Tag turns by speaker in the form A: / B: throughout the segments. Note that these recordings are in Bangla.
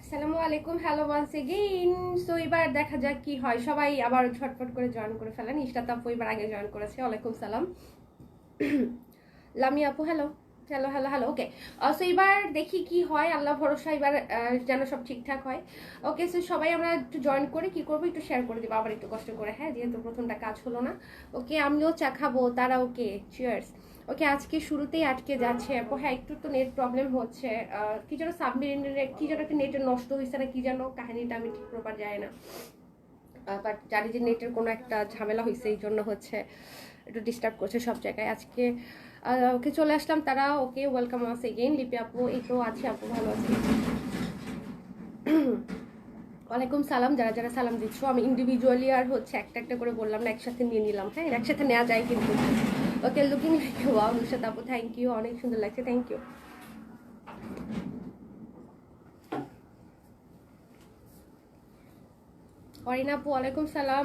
A: আসসালামু আলাইকুম, হ্যালো ওয়ান্স এগেইন। সো এবার দেখা যাক কি হয়, সবাই আবার ঝটপট করে জয়েন করে ফেলেন। ইশরাত আপু এবার আগে জয়েন করেছে, ওয়ালাইকুম সালাম। লামি আপু হ্যালো হ্যালো হ্যালো হ্যালো। ওকে, সো এবার দেখি কি হয়, আল্লাহ ভরসা, এবার যেন সব ঠিকঠাক হয়। ওকে, সো সবাই আমরা একটু জয়েন করে কি করবো, একটু শেয়ার করে দেবো আবার একটু কষ্ট করে, হ্যাঁ, যেহেতু প্রথমটা কাজ হলো না। ওকে, আমিও চা খাবো, তারা ওকে চিয়ার্স। ওকে, আজকে শুরুতেই আটকে যাচ্ছে আপু, হ্যাঁ একটু তো নেট প্রবলেম হচ্ছে। কি যেন সাবমেরিনের কি যেন একটা নেটের নষ্ট হয়েছে না কি যেন, কাহিনীটা আমি ঠিক প্রপার জানি না, বাট জানি যে নেটের কোনো একটা ঝামেলা হয়েছে, এই জন্য হচ্ছে একটু ডিস্টার্ব করছে সব জায়গায় আজকে। ওকে, চলে আসলাম তারা। ওকে, ওয়েলকাম ওয়ান্স এগেইন। লিপি আপু এই তো আছে, আপু ভালো আছি। ওয়ালাইকুম সালাম, যারা যারা সালাম দিচ্ছ, আমি ইন্ডিভিজুয়ালি আর হচ্ছে একটা একটা করে বললাম না, একসাথে নিয়ে নিলাম, হ্যাঁ একসাথে নেওয়া যায় কিন্তু। ওকে, লুকিং লাইক ওয়াও নুশাত আপু, থ্যাংক ইউ, অনেক সুন্দর লাগছে, থ্যাংক ইউ। অরিনা আপু ওয়ালাইকুম সালাম।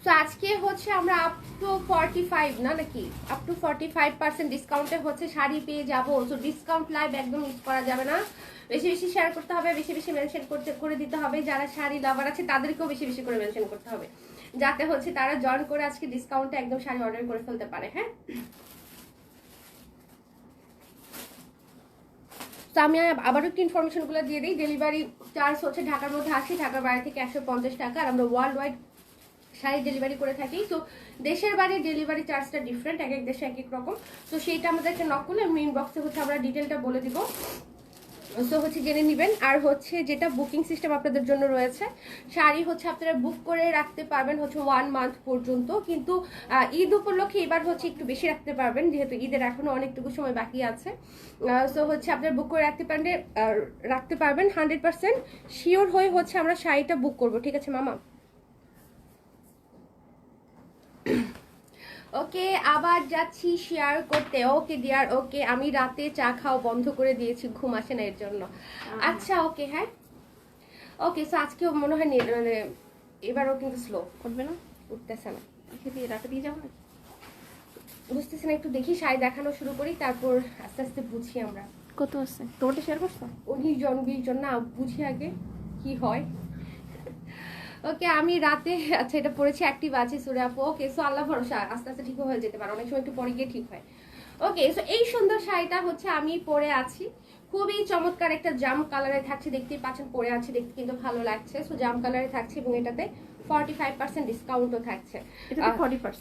A: তো আজকে হচ্ছে আমরা আপ টু 45 না নাকি, আপ টু 45% ডিসকাউন্টে হচ্ছে শাড়ি পেয়ে যাবো। তো ডিসকাউন্ট লাইভ একদম মিস করা যাবে না, বেশি বেশি শেয়ার করতে হবে, বেশি বেশি মেনশন করে দিতে হবে। যারা শাড়ি লাভার আছে তাদেরকেও বেশি বেশি করে মেনশন করতে হবে, যাতে হচ্ছে তারা জয়েন করে আজকে ডিসকাউন্টে একদম শাড়ি অর্ডার করে ফেলতে পারে। হ্যাঁ, তো আমি আবারও একটু ইনফরমেশনগুলো দিয়ে দিই। ডেলিভারি চার্জ হচ্ছে ঢাকার মধ্যে 80, ঢাকার বাইরে থেকে 150 টাকা, আর আমরা ওয়ার্ল্ড ওয়াইড শাড়ি ডেলিভারি করে থাকি। তো দেশের বাড়ির ডেলিভারি চার্জটা ডিফারেন্ট, এক এক দেশে এক এক রকম। তো সেইটা আমাদেরকে নক করলে আমি ইনবক্সে হচ্ছে আমরা ডিটেলটা বলে দিব, সো হচ্ছে জেনে নেবেন। আর হচ্ছে যেটা বুকিং সিস্টেম আপনাদের জন্য রয়েছে, শাড়ি হচ্ছে আপনারা বুক করে রাখতে পারবেন হচ্ছে 1 মান্থ পর্যন্ত, কিন্তু ঈদ উপলক্ষে এবার হচ্ছে একটু বেশি রাখতে পারবেন, যেহেতু ঈদের এখনো অনেকটুকু সময় বাকি আছে। সো হচ্ছে আপনারা বুক করে রাখতে পারবেন 100% শিওর হয়ে হচ্ছে আমরা শাড়িটা বুক করব, ঠিক আছে মামা? ওকে, আবার যাচ্ছি শেয়ার করতে। ওকে ডিয়ার, ওকে আমি রাতে চা খাওয়া বন্ধ করে দিয়েছি, ঘুম আসে না এর জন্য। আচ্ছা ওকে, হ্যাঁ ওকে। সো আজকেও মনে হয় মানে এবারও কিন্তু স্লো উঠবে না, উঠতেছে না, রাতে দিয়ে যাবো না, বুঝতেছি না। একটু দেখি শাড়ি দেখানো শুরু করি, তারপর আস্তে আস্তে বুঝি আমরা।
B: কত আছে তোমারটা শেয়ার করছো?
A: 19 জন না, বুঝি আগে কি হয়। ওকে, আমি রাতে আচ্ছা এটা পড়েছি, অ্যাক্টিভ আছি সুরে আপু। ওকে, সো আল্লাহ ভরসা, আস্তে আস্তে ঠিক হয়ে যেতে পারে, অনেক সময় একটু পরে গিয়ে ঠিক হয়। ওকে, সো এই সুন্দর শাড়িটা হচ্ছে আমি পরে আছি, খুবই চমৎকার একটা জাম কালারে থাকছে, দেখতেই পাচ্ছেন পরে আছি, দেখতে কিন্তু ভালো লাগছে। সো জাম কালারে থাকছে এবং এটাতে 45% ডিসকাউন্টও থাকছে।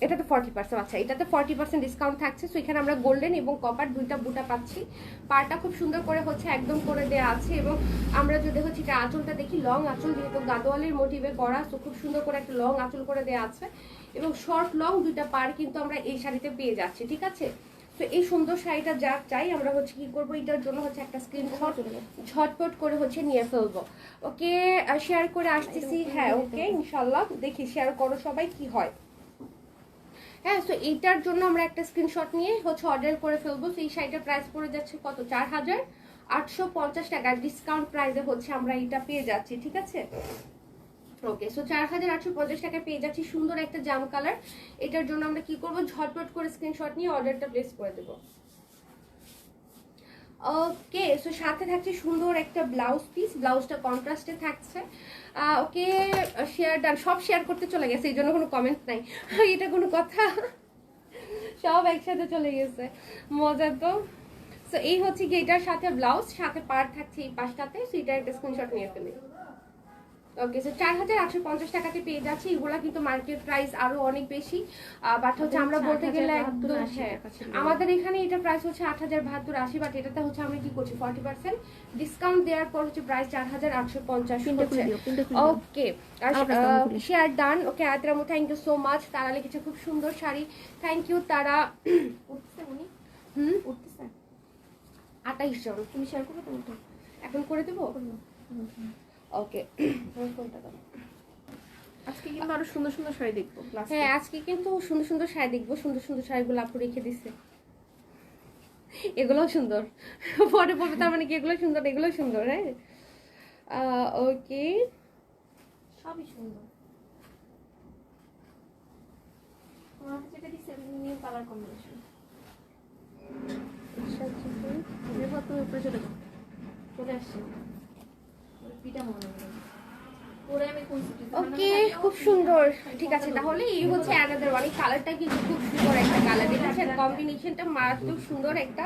A: এটাতে 40%, আচ্ছা এটাতে 40% ডিসকাউন্ট থাকছে। সো এখানে আমরা গোল্ডেন এবং কপার দুইটা বুটা পাচ্ছি। পাড়টা খুব সুন্দর করে হচ্ছে একদম করে দেওয়া আছে, এবং আমরা যদি হচ্ছে এটা আঁচলটা দেখি, লং আঁচল, যেহেতু গাদোয়ালের মোটিভে করা, তো খুব সুন্দর করে একটা লং আঁচল করে দেওয়া আছে, এবং শর্ট লং দুইটা পাড় কিন্তু আমরা এই শাড়িতে পেয়ে যাচ্ছি, ঠিক আছে? তো এই সুন্দর শাড়িটা যা চাই আমরা হচ্ছে কি করবো, এটার জন্য হচ্ছে একটা স্ক্রিনশট ঝটপট করে হচ্ছে নিয়ে ফেলবো। ওকে, শেয়ার করে আসতেছি, হ্যাঁ ওকে ইনশাল্লাহ, দেখি শেয়ার করো সবাই কি হয়। হ্যাঁ, সো এইটার জন্য আমরা একটা স্ক্রিনশট নিয়ে হচ্ছে অর্ডার করে ফেলবো। সেই শাড়িটার প্রাইস পড়ে যাচ্ছে কত, 4850 টাকা, ডিসকাউন্ট প্রাইসে হচ্ছে আমরা এটা পেয়ে যাচ্ছি, ঠিক আছে? ওকে, সো 4850 টাকা পেয়ে যাচ্ছি, সুন্দর একটা জাম কালার। এটার জন্য আমরা কি করব, ঝটপট করে স্ক্রিনশট নিয়ে অর্ডারটা প্লেস করে দেবো। ওকে, সো সাথে থাকছে সুন্দর একটা ব্লাউজ পিস, ব্লাউজটা কন্ট্রাস্টে থাকছে। ওকে, শেয়ার ডান, সব শেয়ার করতে চলে গেছে, এই জন্য কোনো কমেন্ট নাই। এটা কোনো কথা, সব একসাথে চলে গেছে, মজা তো। সো এই হচ্ছে কি, এটার সাথে ব্লাউজ, সাথে পাড় থাকছে এই পাশটাতে, সো এটার একটা স্ক্রিনশট নিয়ে ফেলি। ওকে, সো 4850 টাকাতে পেয়ে যাচ্ছি। এগুলা কিন্তু মার্কেট প্রাইস আরো অনেক বেশি, বাট হচ্ছে আমরা বলতে গেলে একদম, হ্যাঁ আমাদের এখানে এটা প্রাইস হচ্ছে 807280, বাট এটাতে হচ্ছে আমরা কি করছি 40% ডিসকাউন্ট দেওয়ার পর হচ্ছে প্রাইস 4850 হচ্ছে। Okay, share done. ওকে, আয়তরামু থ্যাংক ইউ সো মাচ, তারা লিখেছে খুব সুন্দর শাড়ি, থ্যাংক ইউ তারা। উঠতেছে উনি, উঠতেছে 28 জন, তুমি শেয়ার করবে তো, এখন করে দেবো। ওকে,
B: আজকে কিন্তু আরো সুন্দর সুন্দর শাড়ি দেখবো।
A: হ্যাঁ আজকে কিন্তু সুন্দর সুন্দর শাড়ি দেখবো, সুন্দর সুন্দর শাড়িগুলো আপু রেখে দিচ্ছে, এগুলোও সুন্দর, পরে বলবে তার মানে কি এগুলো সুন্দর, এগুলো সুন্দর, হ্যাঁ ওকে সবই সুন্দর। যেটা দিচ্ছে নিউ কালার কম্বিনেশন।
B: উপরে চলে যাও। চলে আসছে। পিঠা মনে হয়। পরে আমি কইছি কি
A: ওকে, খুব সুন্দর। ঠিক আছে, তাহলে এই হচ্ছে অ্যানাদার ওয়ান। এই কালারটা কিন্তু খুব সুন্দর একটা কালার, ঠিক আছে? কম্বিনেশনটা মারাত্মক সুন্দর একটা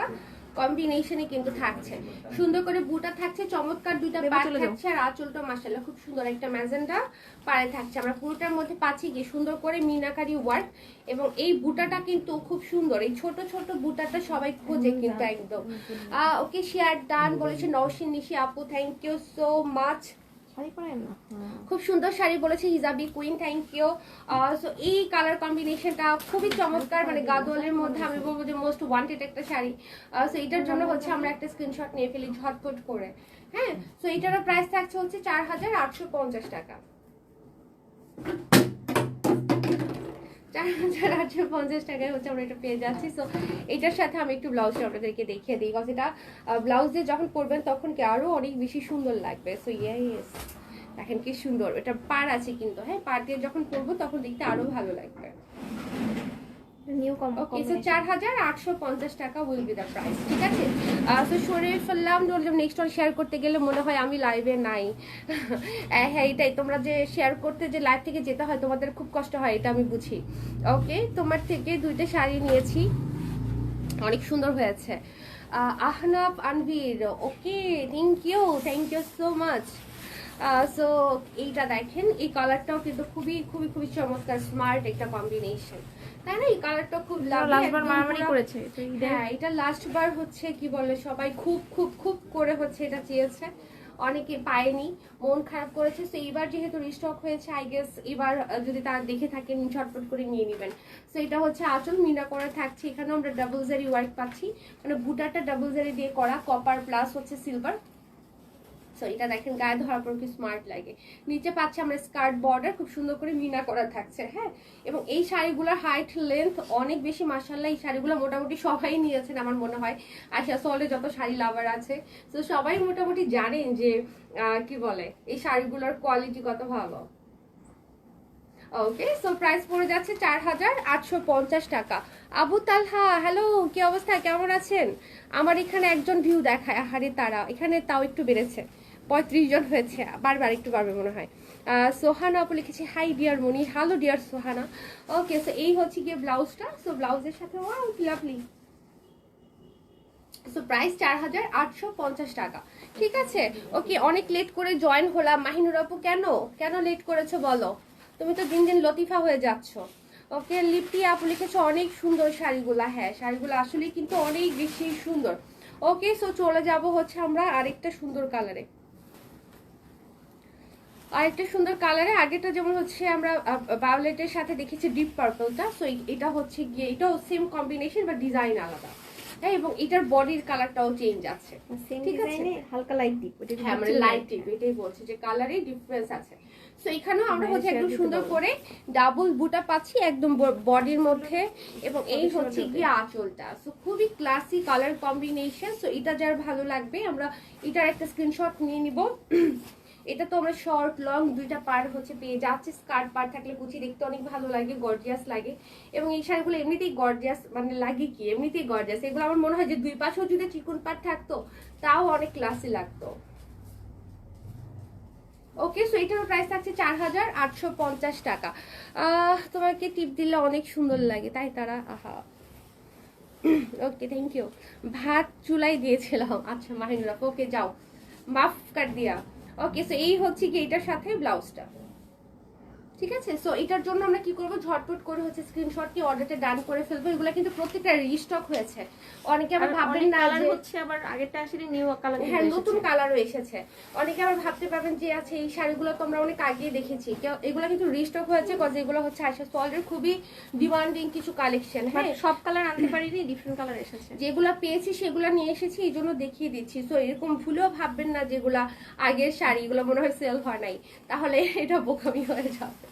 A: কম্বিনেশনে কিন্তু থাকছে। সুন্দর করে বুটা থাকছে, চমৎকার দুইটা
B: দেবে,
A: পাড়
B: চলে যাও।
A: থাকছে, আর আঁচলটা মাশাআল্লাহ খুব সুন্দর একটা ম্যাজেন্ডা পাড়ে থাকছে। আমরা পুরোটার মধ্যে পাচ্ছি কি সুন্দর করে মিনাকারি ওয়ার্ক, এবং এই বুটাটা কিন্তু খুব সুন্দর। এই ছোট ছোট বুটাটা সবাই খোঁজে কিন্তু একদম। ওকে, শেয়ার ডান বলেছে নওশিন নিশি আপু, thank you so much.
B: Sari পরেন না?
A: খুব সুন্দর শাড়ি বলেছে hijabi queen, thank you. So এই কালার কম্বিনেশনটা খুবই চমৎকার, মানে গাদোয়ালের মধ্যে আমি বলবো যে মোস্ট ওয়ান্টেড একটা শাড়ি। সো এটার জন্য হচ্ছে আমরা একটা স্ক্রিনশট নিয়ে ফেলি ঝটপট করে। হ্যাঁ, সো এটারও প্রাইস থাকছে হচ্ছে 4850 টাকা। 4850 টাকায় হচ্ছে আমরা এটা পেয়ে যাচ্ছি। সো এটার সাথে আমি একটু ব্লাউজটা আপনাদেরকে দেখিয়ে দিই, বিকজ এটা ব্লাউজে যখন পরবেন তখন কি আরো অনেক বেশি সুন্দর লাগবে। সো ইয়েস, দেখেন কি সুন্দর, এটা পাড় আছে কিন্তু। হ্যাঁ, পাড় দিয়ে যখন পরবো তখন দেখতে আরো ভালো লাগবে।
B: New combo.
A: ওকে, সো 4850 টাকা উইল বি দ্য প্রাইস, ঠিক আছে? সো সরে ফেললাম, নেক্সট ওয়ান শেয়ার করতে গেলে মনে হয় আমি লাইভে নাই। হ্যাঁ, এটাই, তোমরা যে শেয়ার করতে যে লাইভ থেকে যেতে হয় তোমাদের খুব কষ্ট হয়, এটা আমি বুঝি। ওকে, তোমার থেকে দুইটা শাড়ি নিয়েছি, অনেক সুন্দর হয়েছে। Ahnaf Anvir, okay, thank you so much. So এইটা দেখেন, এই কালারটাও কিন্তু খুবই খুবই খুবই চমৎকার, স্মার্ট একটা কম্বিনেশন, তাই না? এই কালারটা খুব
B: লাস্টবার মারামারি করেছে।
A: হ্যাঁ, এটা লাস্ট বার হচ্ছে কি বলে সবাই খুব খুব খুব করে হচ্ছে এটা চেয়েছে, অনেকে পায়নি, মন খারাপ করেছে। সো এইবার যেহেতু রিস্টক হয়েছে, আই গেস এবার যদি তারা দেখে থাকেন ঝটপট করে নিয়ে নেবেন। সো এটা হচ্ছে আঁচল মিনা করা থাকছে, এখানে আমরা ডাবল জারি ওয়ার্ক পাচ্ছি, মানে বুটাটা ডাবল জারি দিয়ে করা, কপার প্লাস হচ্ছে সিলভার। সো এটা দেখেন গায়ে ধরার পর কি স্মার্ট লাগে। নিচে পাচ্ছে আমরা স্কার্ট বর্ডার, খুব সুন্দর করে মিনা করা থাকছে। হ্যাঁ, এবং এই শাড়িগুলোর হাইট লেন্থ অনেক বেশি, মাশাআল্লাহ। এই শাড়িগুলো মোটামুটি সবাই নিয়েছেন আমার মনে হয়, আশা সলে যত শাড়ি লাভার আছে, তো সবাই মোটামুটি জানেন যে কি বলে এই শাড়িগুলোর কোয়ালিটি কত ভালো। ওকে, সো প্রাইস পড়ে যাচ্ছে 4850 টাকা। আবু তালহা, হ্যালো, কি অবস্থা, কেমন আছেন? আমার এখানে একজন ভিউ দেখায়, আহারে তারা, এখানে তাও একটু বেড়েছে, 35 জন হয়েছে, বারবার একটু বাড়বে মনে হয়। সোহানা আপু লিখেছে হাই ডিয়ার মনি, হ্যালো ডিয়ার সোহানা। ওকে, সো এই হচ্ছে গিয়ে ব্লাউজটা। সো ব্লাউজের সাথে ওয়াও কি লাভলি। সো প্রাইস 4850 টাকা, ঠিক আছে? ওকে, অনেক লেট করে জয়েন হলাম। মাহিনুর আপু, কেন লেট করেছো বলো? তুমি তো দিন দিন লতিফা হয়ে যাচ্ছ। ওকে, লিপি আপু লিখেছো অনেক সুন্দর শাড়িগুলা। হ্যাঁ, শাড়িগুলো আসলেই কিন্তু অনেক বেশি সুন্দর। ওকে, সো চলে যাব হচ্ছে আমরা আরেকটা সুন্দর কালারে। আরেকটা সুন্দর কালারে, আগেটা যেমন হচ্ছে আমরা ভায়োলেটের সাথে দেখেছি ডিপ পার্পলটা। সো এটা হচ্ছে গিয়ে এটাও সেম কম্বিনেশন বা ডিজাইন আলাদা। হ্যাঁ, এবং এটার বডির কালারটাও চেঞ্জ আছে, ঠিক আছে?
B: হালকা লাইট ডিপ।
A: হ্যাঁ, মানে লাইট ডিপ, এটাই বলছে যে কালারে ডিফারেন্স আছে। সো এখানেও আমরা হচ্ছে একদম সুন্দর করে ডাবল বুটা পাচ্ছি একদম বডির মধ্যে, এবং এই হচ্ছে গিয়ে আঁচলটা। সো খুবই ক্লাসি কালার কম্বিনেশন। সো এটা যার ভালো লাগবে আমরা এটার একটা স্ক্রিনশট নিয়ে নিব। এটা তো আমরা শর্ট লং দুইটা পার হচ্ছে পেয়ে যাচ্ছি। স্কার্ট পার থাকলে কুচি দেখতে অনেক ভালো লাগে, গর্জিয়াস লাগে, এবং এই শাড়িগুলো এমনিতেই গর্জিয়াস, মানে লাগে কি এমনিতেই গর্জিয়াস। এগুলো আমার মনে হয় যে দুই পাশেও যদি চিকন পার থাকতো তাও অনেক ক্লাসি লাগতো। ওকে, সো এটার প্রাইস থাকছে 4850 টাকা। তোমাকে টিপ দিলে অনেক সুন্দর লাগে, তাই তারা, আহা। ওকে, থ্যাংক ইউ। ভাত চুলাই দিয়েছিলাম, আচ্ছা মাহিনুরা, ওকে যাও, মাফ কর দিয়া। ওকে, সো এই হচ্ছে কি এটার সাথে ব্লাউজটা, ঠিক আছে? সো এটার জন্য আমরা কি করব, ঝটপট করে হচ্ছে স্ক্রিনশট কি অর্ডারটা ডান করে ফেলবো। এগুলো কিন্তু প্রত্যেকটা রিস্টক হয়েছে, অনেকে আবার ভাববেন না
B: কালার
A: যে
B: হচ্ছে আবার আগেরটা আসলে নিউ কালার।
A: হ্যাঁ, নতুন কালারও এসেছে। অনেকে আবার ভাবতে পারবেন যে আছে এই শাড়িগুলো তো আমরা অনেক আগে দেখেছি, এগুলো কিন্তু রিস্টক হয়েছে, কজ এগুলো হচ্ছে আয়শা সলের খুবই ডিমান্ডিং কিছু কালেকশন। হ্যাঁ,
B: সব কালার আনতে পারিনি, ডিফারেন্ট কালার এসেছে।
A: যেগুলা পেয়েছি সেগুলা নিয়ে এসেছি, এই জন্য দেখিয়ে দিচ্ছি। সো এরকম ভুলেও ভাববেন না যেগুলা আগের শাড়ি, এগুলো মনে হয় সেল হয় নাই, তাহলে এটা বোকামি হয়ে যাবে।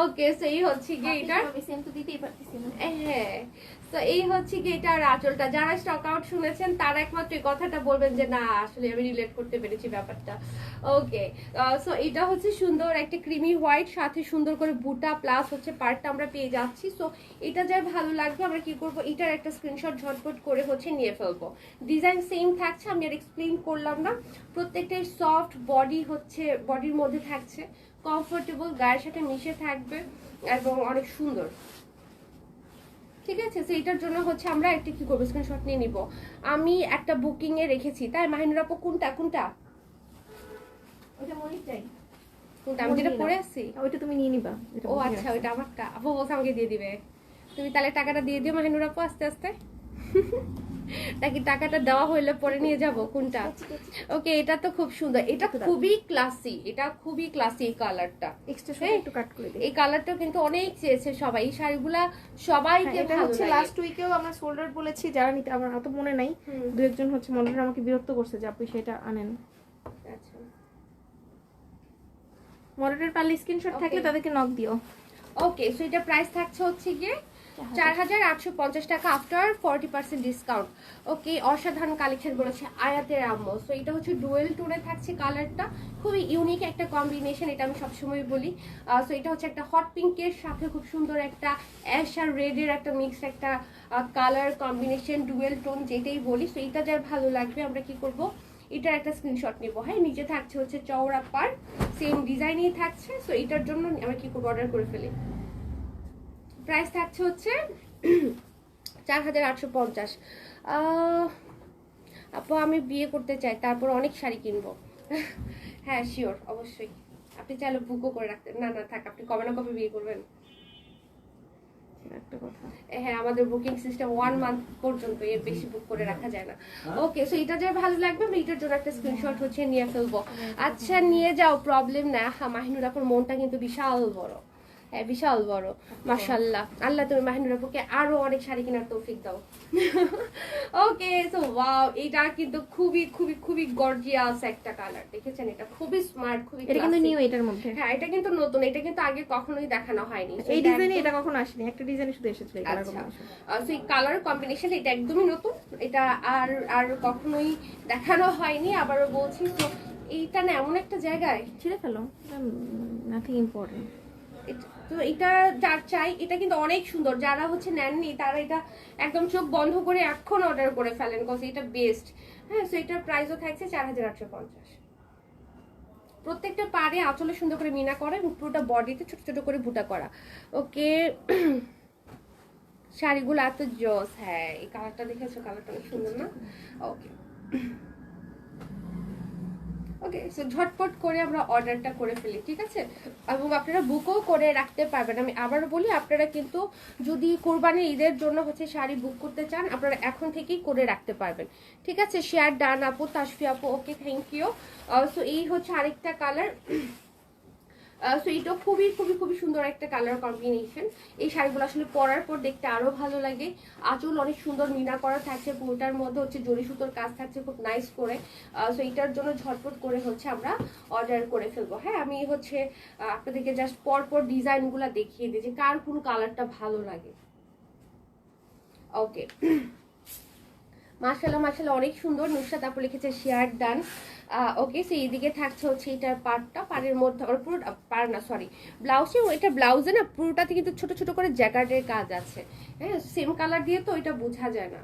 A: ওকে, সো এই হচ্ছে গিয়ে এটা,
B: সেম তো দিতেই পারতেছি না।
A: হ্যাঁ তো এই হচ্ছে কি এটার আঁচলটা। যারা স্টক আউট শুনেছেন তারা একমাত্র এই কথাটা বলবেন যে না আসলে আমি রিলেট করতে পেরেছি ব্যাপারটা। ওকে, সো এটা হচ্ছে সুন্দর একটা ক্রিমি হোয়াইট, সাথে সুন্দর করে বুটা প্লাস হচ্ছে পার্টটা আমরা পেয়ে যাচ্ছি। সো এটা যার ভালো লাগবে আমরা কি করব, এটার একটা স্ক্রিনশট ঝটপট করে হচ্ছে নিয়ে ফেলবো। ডিজাইন সেম থাকছে, আমি আর এক্সপ্লেইন করলাম না। প্রত্যেকটাই সফট বডি হচ্ছে, বডির মধ্যে থাকছে, কমফোর্টেবল, গায়ের সাথে মিশে থাকবে এবং অনেক সুন্দর। ঠিক আছে, তো এটার জন্য হচ্ছে আমরা একটা কি করবো, স্ক্রিনশট নিয়ে নিব। আমি একটা বুকিং এ রেখেছি, তাই মাহিনুর আপু কোনটা কোনটা
B: ওটা মনিটাই,
A: কোনটা আমি যেটা পরে আছি?
B: ওইটা তুমি নিয়ে নিবা।
A: ও আচ্ছা, ওইটা আমারটা। আপু বলছে আমাকে দিয়ে দিবে। তুমি তাহলে টাকাটা দিয়ে দিও মাহিনুর আপু আস্তে আস্তে। নাকি টাকাটা দেওয়া হইলে পরে নিয়ে যাব কোনটা? ওকে, এটা তো খুব সুন্দর, এটা খুবই ক্লাসি, এটা খুবই ক্লাসি। এই কালারটা
B: এক্সট্রা সময় একটু কাট করে দিই।
A: এই কালারটা কিন্তু অনেক চেয়েছে সবাই, এই শাড়িগুলা সবাইকে
B: এটা
A: ভালো
B: হচ্ছে
A: লাগে।
B: লাস্ট উইকেও আমরা সোল্ডার বলেছি, যারা নিতে আমার অত মনে নাই, দু একজন হচ্ছে মনিটর আমাকে বিরক্ত করছে যে আপনি সেটা আনেন।
A: আচ্ছা,
B: মনিটর পারলে স্ক্রিনশট থাকলে তাদেরকে নক দিও।
A: ওকে, সো এটা প্রাইস থাকছে হচ্ছে গিয়ে 4850 টাকা আফটার 40% ডিসকাউন্ট। ওকে, অসাধারণ কালেকশন বলেছে আয়াতের আম্মু। সো এটা হচ্ছে ডুয়েল টোনে থাকছে, কালারটা খুবই ইউনিক একটা কম্বিনেশন, এটা আমি সবসময় বলি। সো এটা হচ্ছে একটা হট পিঙ্কের সাথে খুব সুন্দর একটা অ্যাশ আর রেডের একটা মিক্স একটা কালার কম্বিনেশন, ডুয়েল টোন যেটাই বলি। সো এটা যার ভালো লাগবে আমরা কি করব, এটার একটা স্ক্রিনশট নেব। হ্যাঁ, নিচে থাকছে হচ্ছে চওড়া পার, সেম ডিজাইনই থাকছে। সো এটার জন্য আমরা কি করবো, অর্ডার করে ফেলি। প্রাইস থাকছে হচ্ছে 4850। আপু আমি বিয়ে করতে চাই, তারপর অনেক শাড়ি কিনবো। হ্যাঁ শিওর, অবশ্যই। আপনি চাইলে বুকও করে রাখতেন। না না থাক, আপনি কবে না কবে বিয়ে করবেন।
B: একটা কথা,
A: হ্যাঁ, আমাদের বুকিং সিস্টেম 1 মান্থ পর্যন্ত, এর বেশি বুক করে রাখা যায় না। ওকে, সো এটা যা ভালো লাগবে আমি এটার জন্য একটা স্ক্রিনশট হচ্ছে নিয়ে ফেলবো। আচ্ছা নিয়ে যাও, প্রবলেম না। হ্যাঁ, মাহিনুর আপুর মনটা কিন্তু বিশাল বড়, হ্যাঁ বিশাল বড়, মাশাআল্লাহ। আল্লাহ তুমি মাহিনুর আপুকে আরো অনেক শাড়ি কেনার তৌফিক দাও। ওকে, সো ওয়াও, এটা কিন্তু খুবই খুবই খুবই গর্জিয়াস একটা কালার, দেখেছেন? এটা খুবই স্মার্ট, খুবই
B: এটা কিন্তু
A: classy।
B: নিউ এটার মধ্যে।
A: হ্যাঁ, এটা কিন্তু নতুন, এটা কিন্তু আগে কখনোই দেখানো হয়নি। So,
B: এই
A: এটা
B: ডিজাইনে
A: একদম-
B: এটা কখনো আসেনি, একটা ডিজাইনে শুধু এসেছিল এই কালার
A: আচ্ছা,
B: কম্বিনেশন।
A: সো এই কালার কম্বিনেশন এটা একদমই নতুন, এটা আর আর কখনোই দেখানো হয়নি। আবারও বলছি, তো এইটা না এমন একটা জায়গায়,
B: ছিঁড়ে ফেলো, নাথিং ইম্পর্টেন্ট।
A: তো এটা যার চাই, এটা কিন্তু অনেক সুন্দর। যারা হচ্ছে নেননি তারা এটা একদম চোখ বন্ধ করে এখন অর্ডার করে ফেলেন, কজ এটা বেস্ট। হ্যাঁ, সো এটার প্রাইসও থাকছে 4850। প্রত্যেকটা পাড়ে আঁচলে সুন্দর করে মিনা করা এবং পুরোটা বডিতে ছোট ছোট করে বুটা করা। ওকে, শাড়িগুলো এত জস। হ্যাঁ, এই কালারটা দেখেছো, কালারটা অনেক সুন্দর না? ওকে ওকে, সো ঝটপট করে আমরা অর্ডারটা করে ফেলি, ঠিক আছে? এবং আপনারা বুকও করে রাখতে পারবেন। আমি আবারও বলি, আপনারা কিন্তু যদি কোরবানির ঈদের জন্য হচ্ছে শাড়ি বুক করতে চান, আপনারা এখন থেকেই করে রাখতে পারবেন, ঠিক আছে? শেয়ার ডান আপু, তাসফি আপু, ওকে থ্যাংক ইউ। সো এই হচ্ছে আরেকটা কালার। সো এটা খুবই খুবই খুবই সুন্দর একটা কালার কম্বিনেশন। এই শাড়িগুলো আসলে পরার পর দেখতে আরো ভালো লাগে। আঁচল অনেক সুন্দর মিনা করা থাকছে, পুরোটার মধ্যে হচ্ছে জরি সুতোর কাজ থাকছে খুব নাইস করে। সো এটার জন্য ঝটপট করে হচ্ছে আমরা অর্ডার করে ফেলবো। হ্যাঁ, আমি হচ্ছে আপনাদেরকে জাস্ট পরপর ডিজাইনগুলো দেখিয়ে দিই যে কার কোন কালারটা ভালো লাগে। ওকে, মাশাআল্লাহ মাশাআল্লাহ, অনেক সুন্দর। নুসরাত আপু লিখেছে শেয়ার ডান। ওকে, সো এইদিকে থাকছে হচ্ছে এটার পাড়টা, পাড়ের মধ্যে আর পুরো পাড় না সরি ব্লাউজে, এটা ব্লাউজে না পুরোটাতে কিন্তু ছোট ছোট করে জ্যাকেটের কাজ আছে। হ্যাঁ, সেম কালার দিয়ে তো এটা বোঝা যায় না।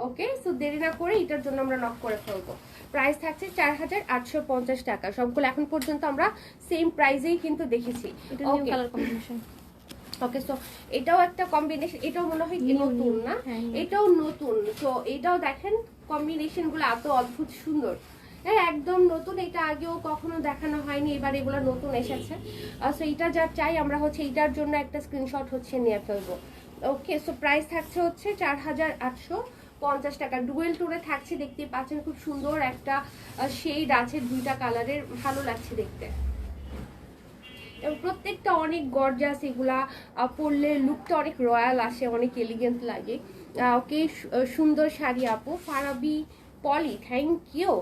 A: ওকে, সো দেরি না করে এটার জন্য আমরা নক করে ফেলবো। প্রাইস থাকছে 4850 টাকা। সবগুলো এখন পর্যন্ত আমরা সেম প্রাইসেই কিন্তু দেখেছি।
B: এটা নিউ
A: ওকে
B: কালার কম্বিনেশন।
A: ওকে, সো এটাও একটা কম্বিনেশন, এটাও মনে হয় নতুন না? এটাও নতুন। তো এটাও দেখেন কম্বিনেশন গুলো এত অদ্ভুত সুন্দর। হ্যাঁ, একদম নতুন, এটা আগেও কখনো দেখানো হয়নি, এবার এগুলো নতুন এসেছে। সো এটা যা চাই আমরা হচ্ছে এটার জন্য একটা স্ক্রিনশট হচ্ছে নিয়ে ফেলবো। ওকে, সো প্রাইস থাকছে হচ্ছে 4850 টাকা। ডুয়েল টোনে থাকছে, দেখতে পাচ্ছেন খুব সুন্দর একটা শেড আছে, দুইটা কালারের, ভালো লাগছে দেখতে। এবং প্রত্যেকটা অনেক গর্জাস, এগুলা পরলে লুকটা অনেক রয়্যাল আসে, অনেক এলিগেন্ট লাগে। ওকে, সুন্দর শাড়ি আপু। ফারাবি পলি, থ্যাংক ইউ।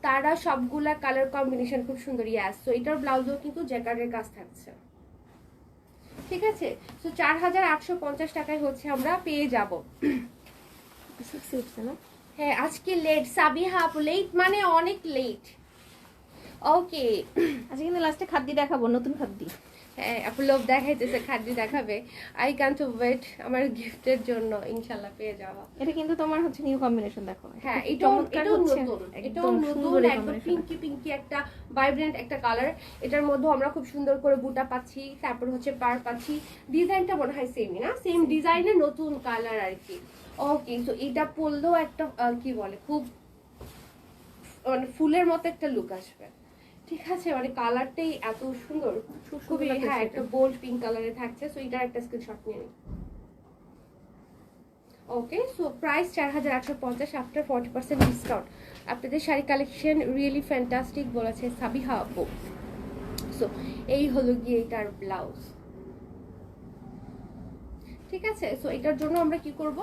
A: তারা সবগুলা কালার কম্বিনেশন খুব সুন্দর। ইয়াস, সো এটার ব্লাউজও কিন্তু জ্যাকার্ডের কাজ থাকছে। ঠিক আছে, তো 4850 টাকায় হচ্ছে আমরা পেয়ে যাব।
B: সেক্সি উঠছে না?
A: হ্যাঁ আজকে লেট সাবিহা আপু, লেট মানে অনেক লেট। ওকে
B: আজকে কিন্তু লাস্টে খাদ্য দেখাবো, নতুন খাদ্য।
A: হ্যাঁ আপু লোভ দেখাইতেছে, খাদ্য দেখাবে। আই ক্যান্ট ওয়েট আমার গিফটের জন্য, ইনশাল্লাহ পেয়ে যাওয়া।
B: এটা কিন্তু তোমার হচ্ছে নিউ কম্বিনেশন, দেখো।
A: হ্যাঁ
B: কি
A: এটাও
B: চমৎকার
A: এটাও
B: হচ্ছে,
A: নতুন, এটাও
B: একদম
A: নতুন,
B: সুন্দর এই
A: একদম
B: combination।
A: পিঙ্কি পিঙ্কি একটা ভাইব্রেন্ট একটা কালার। এটার মধ্যে আমরা খুব সুন্দর করে বুটা পাচ্ছি, তারপর হচ্ছে পার পাচ্ছি। ডিজাইনটা মনে হয় সেমই না, সেম ডিজাইনের নতুন কালার আর কি। ওকে সো এটা পরলেও একটা কি বলে খুব মানে ফুলের মতো একটা লুক আসবে। ঠিক আছে, মানে কালারটাই এত সুন্দর, খুবই হ্যাঁ একটা বোল্ড পিঙ্ক কালারে থাকছে। সো এটার একটা স্ক্রিনশট নিয়ে নিই। Okay so price 4850 after 40% discount. আপনাদের শাড়ি কালেকশন রিয়েলি ফ্যান্টাস্টিক বলেছে সাবিহা আপু। সো এই হলো গিয়ে এটার ব্লাউজ। ঠিক আছে, সো এটার জন্য আমরা কি করব,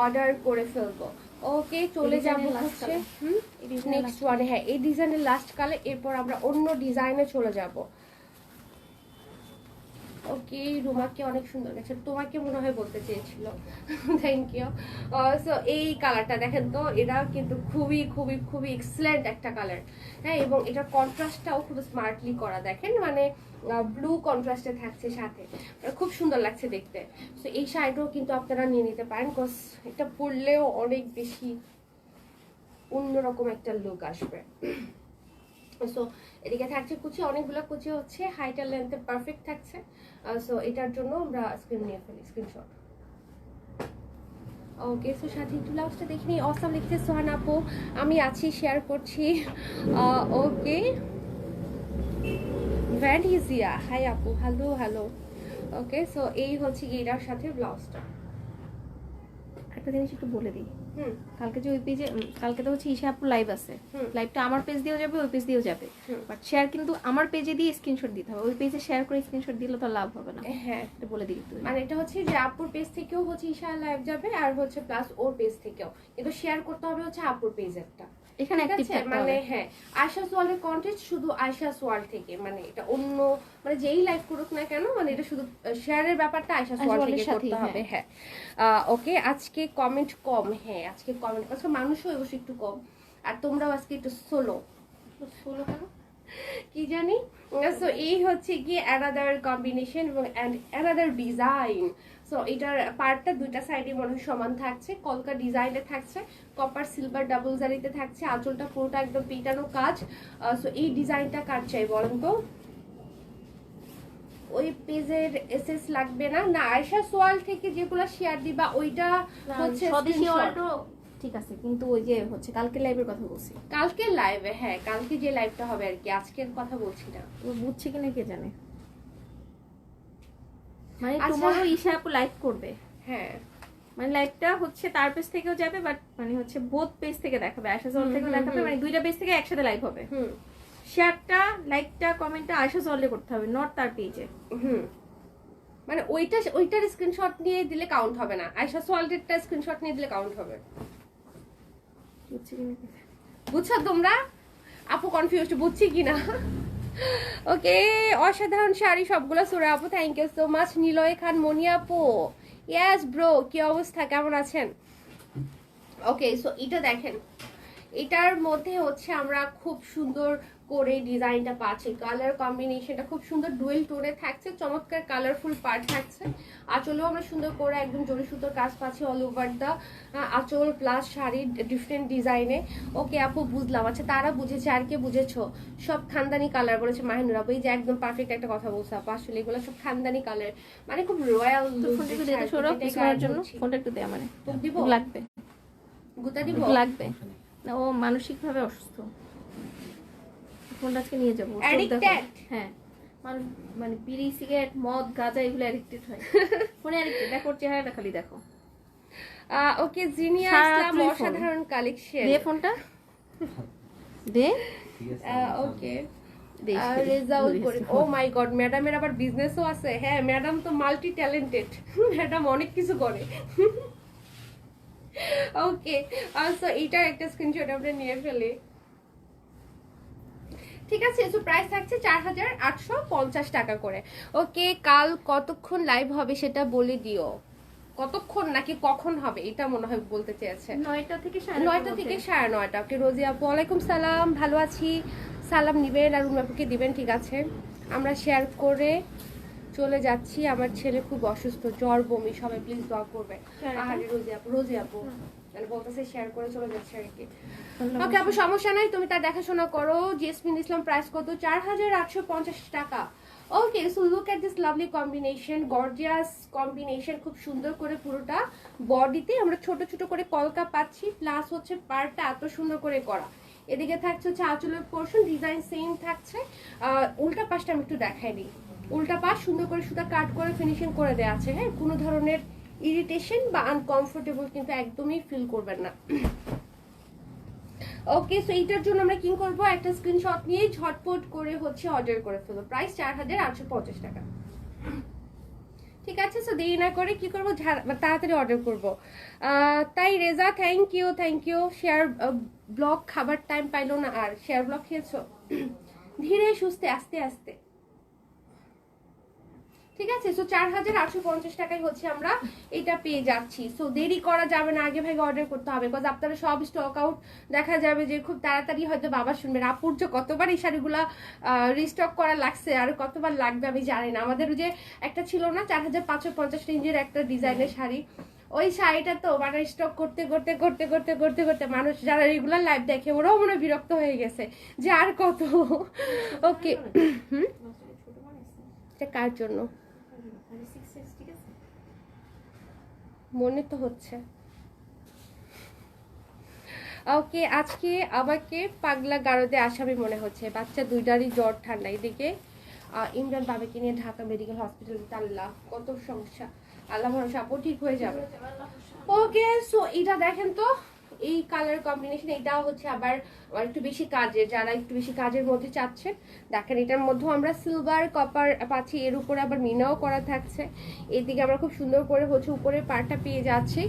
A: অর্ডার করে ফেলবো। ওকে চলে যাব হচ্ছে নেক্সট ওয়ানে। হ্যাঁ এই ডিজাইনের লাস্ট কালার, এরপর আমরা অন্য ডিজাইনে চলে যাব। ওকে রুমাকে অনেক সুন্দর লাগছে, তোমাকে মনে হয় বলতে চেয়েছিল। Thank you. সো এই কালারটা দেখেন তো, এটা কিন্তু খুবই খুবই খুবই এক্সেলেন্ট একটা কালার। হ্যাঁ এবং এটার কন্ট্রাস্টটাও খুব স্মার্টলি করা, দেখেন মানে ব্লু কন্ট্রাস্টে থাকছে সাথে, খুব সুন্দর লাগছে দেখতে। সো এই শাড়িটাও কিন্তু আপনারা নিয়ে নিতে পারেন, কজ এটা পরলেও অনেক বেশি অন্যরকম একটা লুক আসবে। সো এদিকে থাকছে কুচি, অনেকগুলো কুচি হচ্ছে, হাইট আর লেন্থে পারফেক্ট থাকছে। সো এটার জন্য আমরা স্ক্রিন নিয়ে ফেলি, স্ক্রিনশট। ওকে সো সাথে একটু ব্লাউজটা দেখিনি। অসাম লিখছে সোহান আপু, আমি আছি শেয়ার করছি। ওকে ভ্যান্ড ইজিয়া, হাই আপু, হ্যালো হ্যালো। ওকে সো এই হচ্ছে এটার সাথে ব্লাউজটা।
B: একটা জিনিস একটু বলে দিই,
A: হুম
B: কালকে যে ওই পেজে, কালকে তো হচ্ছে ঈশা আপুর লাইভ আছে, লাইভটা আমার পেজ দিয়েও যাবে, ওই পেজ দিয়েও যাবে। বাট শেয়ার কিন্তু আমার পেজে দিয়ে স্ক্রিনশট দিতে হবে, ওই পেজে শেয়ার করে স্ক্রিনশট দিলে তো লাভ হবে না।
A: হ্যাঁ
B: এটা বলে দিই একটু।
A: মানে এটা হচ্ছে যে আপুর পেজ থেকেও হচ্ছে ঈশা লাইভ যাবে, আর হচ্ছে প্লাস ওর পেজ থেকেও, কিন্তু শেয়ার করতে হবে হচ্ছে আপুর পেজেরটা।
B: এখানে
A: ঠিক
B: অ্যাক্টিভ
A: আছে,
B: থাকতে
A: মানে
B: হবে।
A: হ্যাঁ আয়শা সোয়ালের কন্টেন্ট শুধু আয়শা সোয়াল থেকে, মানে এটা অন্য মানে যেই লাইভ করুক না কেন, মানে এটা শুধু শেয়ারের ব্যাপারটা আয়শা সোয়াল থেকে করতে হবে। হ্যাঁ ওকে আজকে কমেন্ট কম, হ্যাঁ আজকে কমেন্ট আজকে মানুষও অবশ্য একটু কম, আর তোমরাও আজকে একটু সোলো
B: সোলো কেন
A: কি জানি। সো এই হচ্ছে কি অ্যানাদার কম্বিনেশন এবং অ্যানাদার ডিজাইন। সো এটার পার্টটা দুইটা সাইডে মনে হয় সমান থাকছে, কলকা ডিজাইনে থাকছে, কপার সিলভার ডাবল জারিতে থাকছে, আঁচলটা পুরোটা একদম পিটানো কাজ। সো এই ডিজাইনটা কার চাই বলেন তো? ওই পেজের এসএস লাগবে না, না আয়শা সোয়াল থেকে যেগুলো শেয়ার দিবা ওইটা হচ্ছে
B: স্বদেশী
A: screenshot।
B: অল্টো ঠিক আছে, কিন্তু ওই যে হচ্ছে কালকে লাইভের কথা বলছি।
A: কালকে লাইভে, হ্যাঁ কালকে যে লাইভটা হবে আর কি, আজকের কথা বলছি না।
B: ও বুঝছে কিনা কে জানে। মানে
A: আচ্ছা।
B: তোমারও ঈশা আপু লাইভ করবে,
A: হ্যাঁ
B: মানে লাইভটা হচ্ছে তার পেজ থেকেও যাবে, বাট মানে হচ্ছে বোথ পেজ থেকে দেখাবে, আয়শা সোয়াল থেকেও দেখাবে, মানে দুইটা পেজ থেকে একসাথে লাইভ হবে। শেয়ারটা লাইকটা কমেন্টটা আয়শা সোয়ালে করতে হবে, নট তার পেজে।
A: মানে ওইটার স্ক্রিনশট নিয়ে দিলে কাউন্ট হবে না, আয়শা সোয়ালটেরটা স্ক্রিনশট নিয়ে দিলে কাউন্ট হবে।
B: বুঝছে কিনা কে জানে।
A: বুঝছো তোমরা? আপু কনফিউজড, বুঝছি কিনা। ওকে অসাধারণ শাড়ি সবগুলো সুরা আপু, thank you so much. Niloy Khan Moni আপু, ইয়েস ব্রো, কি অবস্থা, কেমন আছেন? ওকে সো এটা দেখেন, এটার মধ্যে হচ্ছে আমরা খুব সুন্দর করে ডিজাইনটা পাচ্ছি, কালার কম্বিনেশনটা খুব সুন্দর ডুয়েল টোনে থাকছে, চমৎকার কালারফুল পার্ট থাকছে। আঁচলেও আমরা সুন্দর করে একদম জরি সুতোর কাজ পাচ্ছি অল ওভার দা আঁচল প্লাস শাড়ি ডিফারেন্ট ডিজাইনে। ওকে আপু বুঝলাম, আচ্ছা তারা বুঝেছে, আর কে বুঝেছো? সব খানদানি কালার বলেছে মাহিনুর আপু, এই যে একদম পারফেক্ট একটা কথা বলছে আপু, আসলে এগুলো সব খানদানি কালার, মানে খুব রয়্যাল।
B: ফোনটা একটু দিয়ে সরো কিছুর জন্য, ফোনটা একটু দে আমারে,
A: দিব
B: লাগবে,
A: গুতা দিব
B: লাগবে না, ও মানসিক ভাবে অসুস্থ, ফোনটা আজকে নিয়ে যাবো।
A: Addicted?
B: হ্যাঁ মানে বিড়ি সিগারেট মদ গাঁজা এগুলো অ্যাডিক্টেড হয়, ফোনে অ্যাডিক্টেড। দেখো ওর চেহারাটা খালি দেখো।
A: ওকে জিনিয়া ইসলাম, অসাধারণ কালেকশন।
B: দে ফোনটা দে।
A: ওকে রেজাউল করিম, ও মাই গড ম্যাডামের আবার বিজনেসও আছে। হ্যাঁ ম্যাডাম তো মাল্টি ট্যালেন্টেড, ম্যাডাম অনেক কিছু করে। ওকে সো এইটার একটা স্ক্রিনশট আমরা নিয়ে ফেলি। ঠিক আছে, সো প্রাইস থাকছে 4850 টাকা করে। ওকে, কাল কতক্ষণ লাইভ হবে সেটা বলে দিও। কতক্ষণ নাকি কখন হবে এটা মনে হয় বলতে চেয়েছে।
B: 9টা থেকে
A: 9টা থেকে 9:30। ওকে রোজি আপু ওয়ালাইকুম সালাম, ভালো আছি। সালাম নিবেন আর উমাপুকে দিবেন, ঠিক আছে। আমরা শেয়ার করে চলে যাচ্ছি। আমার ছেলে খুব অসুস্থ, জ্বর বমি, সবাই প্লিজ দোয়া করবে। আরে রোজি আপু মানে বলতেছে শেয়ার করে চলে যাচ্ছে আর কি। ওকে আপু সমস্যা নাই, তুমি তার দেখাশোনা করো। জেসমিন ইসলাম প্রাইস কত? 4850 টাকা। Okay, so look at this lovely combination, gorgeous combination, খুব সুন্দর করে পুরোটা বডিতে আমরা ছোট ছোট করে কলকা পাচ্ছি, প্লাস হচ্ছে পার্টটা এত সুন্দর করে করা। এদিকে থাকছে হচ্ছে আঁচলের পোর্শন, ডিজাইন সেম থাকছে। উল্টা পাশটা আমি একটু দেখাই দিই। উল্টা পাশ সুন্দর করে সুতা কাট করে ফিনিশিং করে দেওয়া আছে। হ্যাঁ, কোনো ধরনের ইরিটেশন বা আনকমফোর্টেবল কিন্তু একদমই ফিল করবেন না। ওকে, সো এইটার জন্য আমরা কি করব, একটা স্ক্রিনশট নিয়ে ঝটপট করে হচ্ছে অর্ডার করে ফেলবো। প্রাইস 4850 টাকা। ঠিক আছে, সো দেরি না করে কি করবো, তাড়াতাড়ি অর্ডার করব। তাই Reza thank you. Share blog খাবার টাইম পাইলো না, আর শেয়ার ব্লগ খেয়েছো? ধীরে সুস্থে আস্তে আস্তে। ঠিক আছে, সো 4850 টাকায় হচ্ছে আমরা এটা পেয়ে যাচ্ছি। সো দেরি করা যাবে না, আগে ভাগে অর্ডার করতে হবে, বিকজ আপনারা সব স্টক আউট দেখা যাবে যে খুব তাড়াতাড়ি হয়তো বাবা শুনবেন। আপুর যে কতবার এই শাড়িগুলা রিস্টক করা লাগছে আর কতবার লাগবে আমি জানি না। আমাদের যে একটা ছিল না 4550 রেঞ্জের একটা ডিজাইনের শাড়ি, ওই শাড়িটা তো মানে স্টক করতে করতে করতে করতে করতে করতে মানুষ যারা রেগুলার লাইভ দেখে ওরাও মনে বিরক্ত হয়ে গেছে যে আর কত। ওকে, এটা কার জন্য মনে তো হচ্ছে। ওকে, আজকে আমাকে পাগলা গারদে আসামি মনে হচ্ছে। বাচ্চা দুইটারই জ্বর ঠান্ডা। এদিকে ইমরান বাবাকে নিয়ে ঢাকা মেডিকেল হসপিটাল। আল্লাহ কত সমস্যা, আল্লাহ ভরসা, আপু ঠিক হয়ে যাবে। ওকে, সো এটা দেখেন তো, এই কালার কম্বিনেশন, এটাও হচ্ছে আবার একটু বেশি কাজের, যারা একটু বেশি কাজের মধ্যে চাচ্ছেন দেখেন। এটার মধ্যেও আমরা সিলভার কপার পাচ্ছি, এর উপরে আবার মিনাও করা থাকছে। এদিকে আমরা খুব সুন্দর করে হচ্ছে উপরে পাড়টা পেয়ে যাচ্ছি,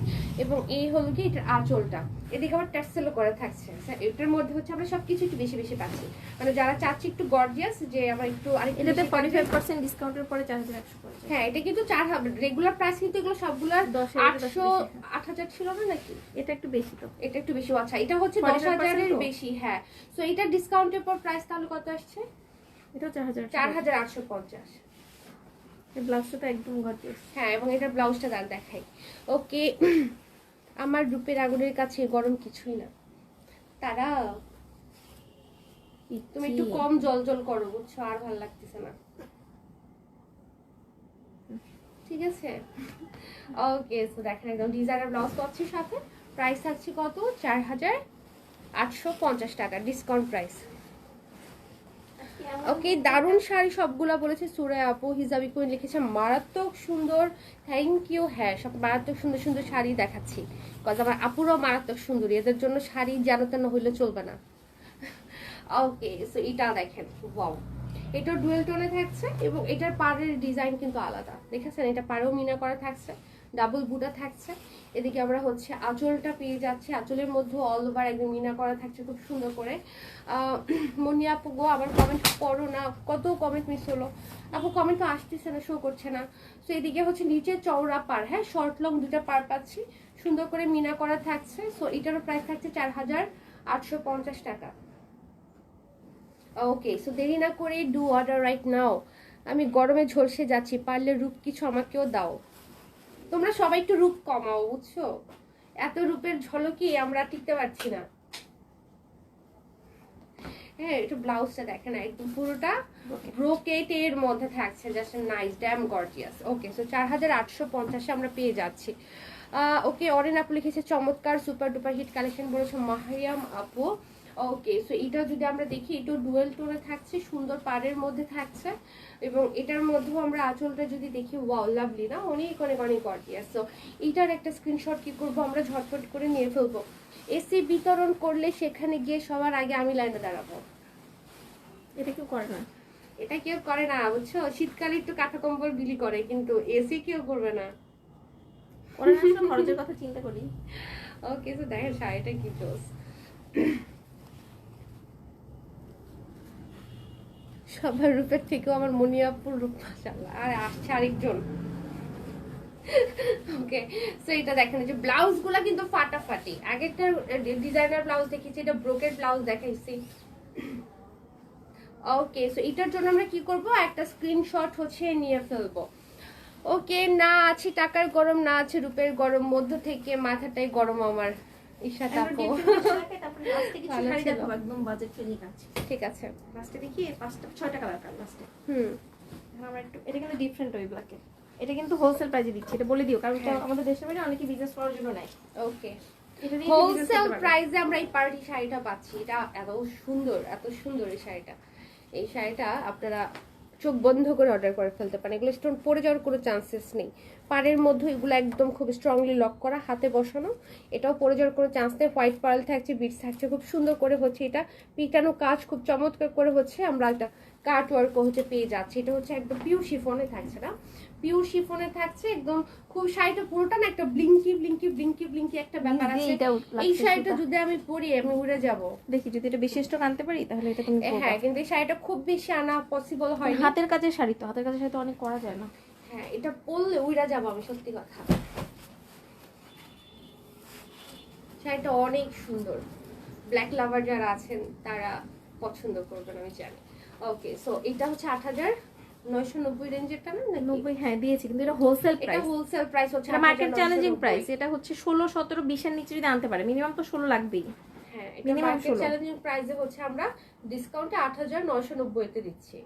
A: এবং এই হলো কি এটার আঁচলটা, এদিকে আবার টার্সেলও করা থাকছে। এটার মধ্যে হচ্ছে আমরা সবকিছু একটু বেশি বেশি পাচ্ছি, মানে যারা চাচ্ছি একটু গর্জিয়াস যে আমার একটু আরেকটু।
B: এটাতে 45% ডিসকাউন্টের পরে 4100 পড়ছে।
A: হ্যাঁ, এটা কিন্তু 4000 রেগুলার প্রাইস, কিন্তু এগুলো সবগুলা 800-8000 ছিল না নাকি?
B: এটা একটু বেশি তো,
A: এটা একটু বেশি। আচ্ছা, এটা হচ্ছে 10,000 এর বেশি। হ্যাঁ, সো এটা ডিসকাউন্টের পর প্রাইস তাহলে কত আসছে?
B: এটা
A: 4850।
B: এই ব্লাউজটা তো একদম গর্জিয়াস।
A: হ্যাঁ, এবং এটা ব্লাউজটা দেখাই। ওকে, আমার রূপের আগুনের কাছে গরম কিছুই না। তারা তুমি একটু কম জল জল করো বুঝছো, আর ভালো লাগতেছে না। ঠিক আছে, ওকে, সো দেখেন একদম ডিজাইনার ব্লাউজ পাচ্ছি সাথে। প্রাইস থাকছে কত? 4850 টাকা ডিসকাউন্ট প্রাইস। ওকে, দারুণ শাড়ি সবগুলা বলেছে সুরাই আপু। হিজাবি কুইন লিখেছে মারাত্মক সুন্দর, থ্যাংক ইউ। হ্যাঁ, সব মারাত্মক সুন্দর সুন্দর শাড়ি দেখাচ্ছি, কজ আমার আপুরাও মারাত্মক সুন্দরী, এদের জন্য শাড়ি যেন তেন হইলে চলবে না। ওকে, সো এটা দেখেন, ওয়াও, এটা ডুয়েল টোনে থাকছে, এবং এটার পাড়ের ডিজাইন কিন্তু আলাদা, দেখেছেন? এটা পাড়েও মিনা করা থাকছে, ডাবল বুটা থাকছে। এদিকে আমরা হচ্ছে আঁচলটা পেয়ে যাচ্ছি, আঁচলের মধ্যে অল ওভার একদম মিনা করা থাকছে খুব সুন্দর করে। মনি আপু গো, আবার কমেন্ট করো না, কত কমেন্ট মিস হলো আপু, কমেন্ট তো আসতেছে না, শো করছে না। সো এদিকে হচ্ছে নিচে চওড়া পাড়, হ্যাঁ শর্ট লং দুটা পাড় পাচ্ছি, সুন্দর করে মিনা করা থাকছে। সো এটারও প্রাইস থাকছে 4850 টাকা। ওকে, সো দেরি না করে ডু অর্ডার রাইট নাও। আমি গরমে ঝলসে যাচ্ছি, পারলে রূপ কিছু আমাকেও দাও। তোমরা সবাই একটু রূপ কমাও বুঝছো, এত রূপের ঝলকি আমরা টিকতে পারছি না। হ্যাঁ, একটু ব্লাউজটা দেখেন, একদম পুরোটা ব্রোকেটের মধ্যে থাকছে, জাস্ট নাইস, ড্যাম গর্জিয়াস। ওকে, সো 4850 আমরা পেয়ে যাচ্ছি। ওকে, অরেন আপু লিখেছে চমৎকার সুপার ডুপার হিট কালেকশন বলেছে মাহিয়াম আপু। ওকে, সো এটা যদি আমরা দেখি, এটা ডুয়েল টোনে থাকছে, সুন্দর পাড়ের মধ্যে থাকছে, এবং এটার মধ্যেও আমরা আঁচলটা যদি দেখি, ওয়াও লাভলি না, অনেক অনেক অনেক গর্জিয়াস। সো এটার একটা স্ক্রিনশট কি করব আমরা, ঝটপট করে নিয়ে ফেলবো। এসি বিতরণ করলে সেখানে গিয়ে সবার আগে আমি লাইনে দাঁড়াবো।
B: এটা কেউ করে না,
A: এটা কেউ করে না বুঝছো, শীতকালে একটু কাঁথা কম্বল বিলি করে, কিন্তু এসি কেউ করবে না।
B: ওরা আসলে খরচের কথা চিন্তা করি।
A: ওকে, তো দেখেন শাড়িটা কি জোস। সবার রূপের থেকেও আমার মনিয়াপুর রূপ মাশাআল্লাহ। আর আসছে আরেকজন। ওকে, সো এটা দেখেন যে ব্লাউজ গুলা কিন্তু ফাটাফাটি। আগেরটা ডিজাইনার ব্লাউজ দেখেছি, এটা ব্রোকেড ব্লাউজ দেখাইছি। ওকে, সো এটার জন্য আমরা কি করব, একটা স্ক্রিনশট হচ্ছে নিয়ে ফেলবো। ওকে, না আছে টাকার গরম, না আছে রূপের গরম, মধ্য থেকে মাথাটাই গরম আমার। ঈশা আপু
B: একদম বাজেট ফ্রেন্ডলি কাছে।
A: ঠিক আছে,
B: লাস্টে দেখি 5-6 টাকা কালার লাস্টে। আমরা একটু এটা কিন্তু ডিফারেন্ট ওই ব্ল্যাকে। এটা কিন্তু হোলসেল প্রাইসে দিচ্ছি, এটা বলে দিও, কারণ এটা আমাদের দেশের বাইরে অনেকে বিজনেস করার জন্য নেয়।
A: ওকে, হোলসেল প্রাইসে আমরা এই পার্টি শাড়িটা পাচ্ছি। এটা এত সুন্দর, এত সুন্দর এই শাড়িটা। এই শাড়িটা আপনারা চোখ বন্ধ করে অর্ডার করে ফেলতে পারেন। এগুলো স্টোন পড়ে যাওয়ার কোনো চান্সেস নেই। পাড়ের মধ্যে এগুলো একদম খুব স্ট্রংলি লক করা, হাতে বসানো, এটাও পড়ে যাওয়ার কোনো চান্স নেই। হোয়াইট পার্ল থাকছে, বিটস থাকছে, খুব সুন্দর করে হচ্ছে এটা পিটানো কাজ, খুব চমৎকার করে হচ্ছে আমরা একটা কাট ওয়ার্কও হচ্ছে পেয়ে যাচ্ছি। এটা হচ্ছে একদম পিওর শিফনে থাকছে, না পিওর শিফনে থাকছে একদম। খুব শাড়িটা পুরোটা না একটা ব্লিঙ্কি ব্লিঙ্কি ব্লিঙ্কি ব্লিঙ্কি একটা ব্যাপার আছে। এই শাড়িটা যদি আমি পরি আমি উড়ে যাব। দেখি যদি এটা বেশি স্টক আনতে পারি তাহলে এটা তুমি হ্যাঁ, কিন্তু এই শাড়িটা খুব বেশি আনা পসিবল হয় না।
B: হাতের কাজের শাড়ি তো, হাতের কাজের শাড়ি তো অনেক করা যায় না।
A: হ্যাঁ, এটা পরলে উড়ে যাব আমি, সত্যি কথা। শাড়িটা অনেক সুন্দর, ব্ল্যাক লাভার যারা আছেন তারা পছন্দ করবেন আমি জানি। ওকে, সো এটা হচ্ছে ৮৯৯০ রেঞ্জেরটা না?
B: 90 হ্যাঁ দিয়েছি, কিন্তু এটা হোলসেল প্রাইস।
A: এটা হোলসেল প্রাইস হচ্ছে,
B: এটা মার্কেট চ্যালেঞ্জিং প্রাইস। এটা হচ্ছে 16 17 20 এর নিচে যদি আনতে পারে মিনিমাম তো 16 লাগবেই।
A: হ্যাঁ, এটা মার্কেট চ্যালেঞ্জিং প্রাইসে হচ্ছে আমরা ডিসকাউন্টে ৮৯৯০ তে দিচ্ছি।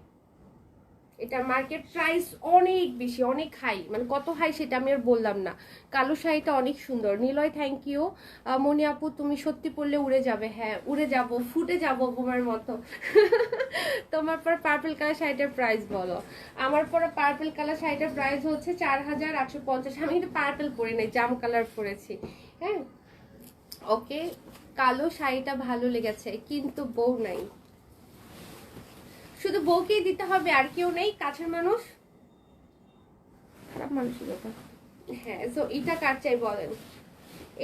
A: এটা মার্কেট প্রাইস অনেক বেশি, অনেক হাই, মানে কত হাই সেটা আমি আর বললাম না। কালো শাড়িটা অনেক সুন্দর। Niloy thank you. মনি আপু তুমি সত্যি পরলে উড়ে যাবে। হ্যাঁ, উড়ে যাব, ফুটে যাব বোমার মতো। তোমার পর পার্পল কালার শাড়িটার প্রাইস বলো। আমার পরে পার্পল কালার শাড়িটার প্রাইস হচ্ছে ৪৮৫০। আমি কিন্তু পার্পল পরি নাই, জাম কালার পরেছি। হ্যাঁ, ওকে, কালো শাড়িটা ভালো লেগেছে কিন্তু বউ নাই। শুধু বউকেই দিতে হবে, আর কেউ নেই কাছের মানুষ?
B: খারাপ মানুষের ব্যাপার।
A: হ্যাঁ, সো এটা কার চাই বলেন?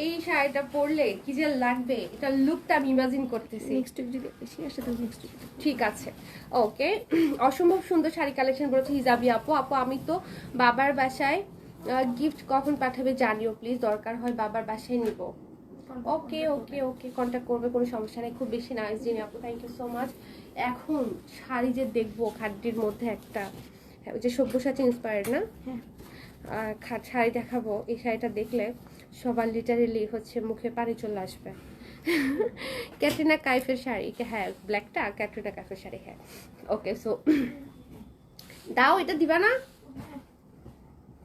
A: এই শাড়িটা পরলে কি যে লাগবে, এটা লুকটা আমি ইমাজিন করতেছি।
B: নেক্সট উইক যদি বেশি আসে তো নেক্সট উইক।
A: ঠিক আছে, ওকে। অসম্ভব সুন্দর শাড়ি কালেকশন করেছে হিজাবি আপু। আপু আমি তো বাবার বাসায়, গিফট কখন পাঠাবে জানিও প্লিজ, দরকার হয় বাবার বাসায় নিব। ওকে ওকে ওকে, কন্ট্যাক্ট করবে, কোনো সমস্যা নেই। খুব বেশি নাইস জিনি আপু, থ্যাংক ইউ সো মাচ। এখন শাড়ি যে দেখবো খাদ্যের মধ্যে একটা, ওই যে সব্যসাচী ইন্সপায়ার্ড না, হ্যাঁ, শাড়ি দেখাবো। এই শাড়িটা দেখলে সবার লিটারেলি হচ্ছে মুখে পানি চলে আসবে। ক্যাটরিনা কাইফের শাড়ি, হ্যাঁ ব্ল্যাকটা ক্যাটরিনা কাইফের শাড়ি, হ্যাঁ। ওকে, সো দাও, এটা দিবা না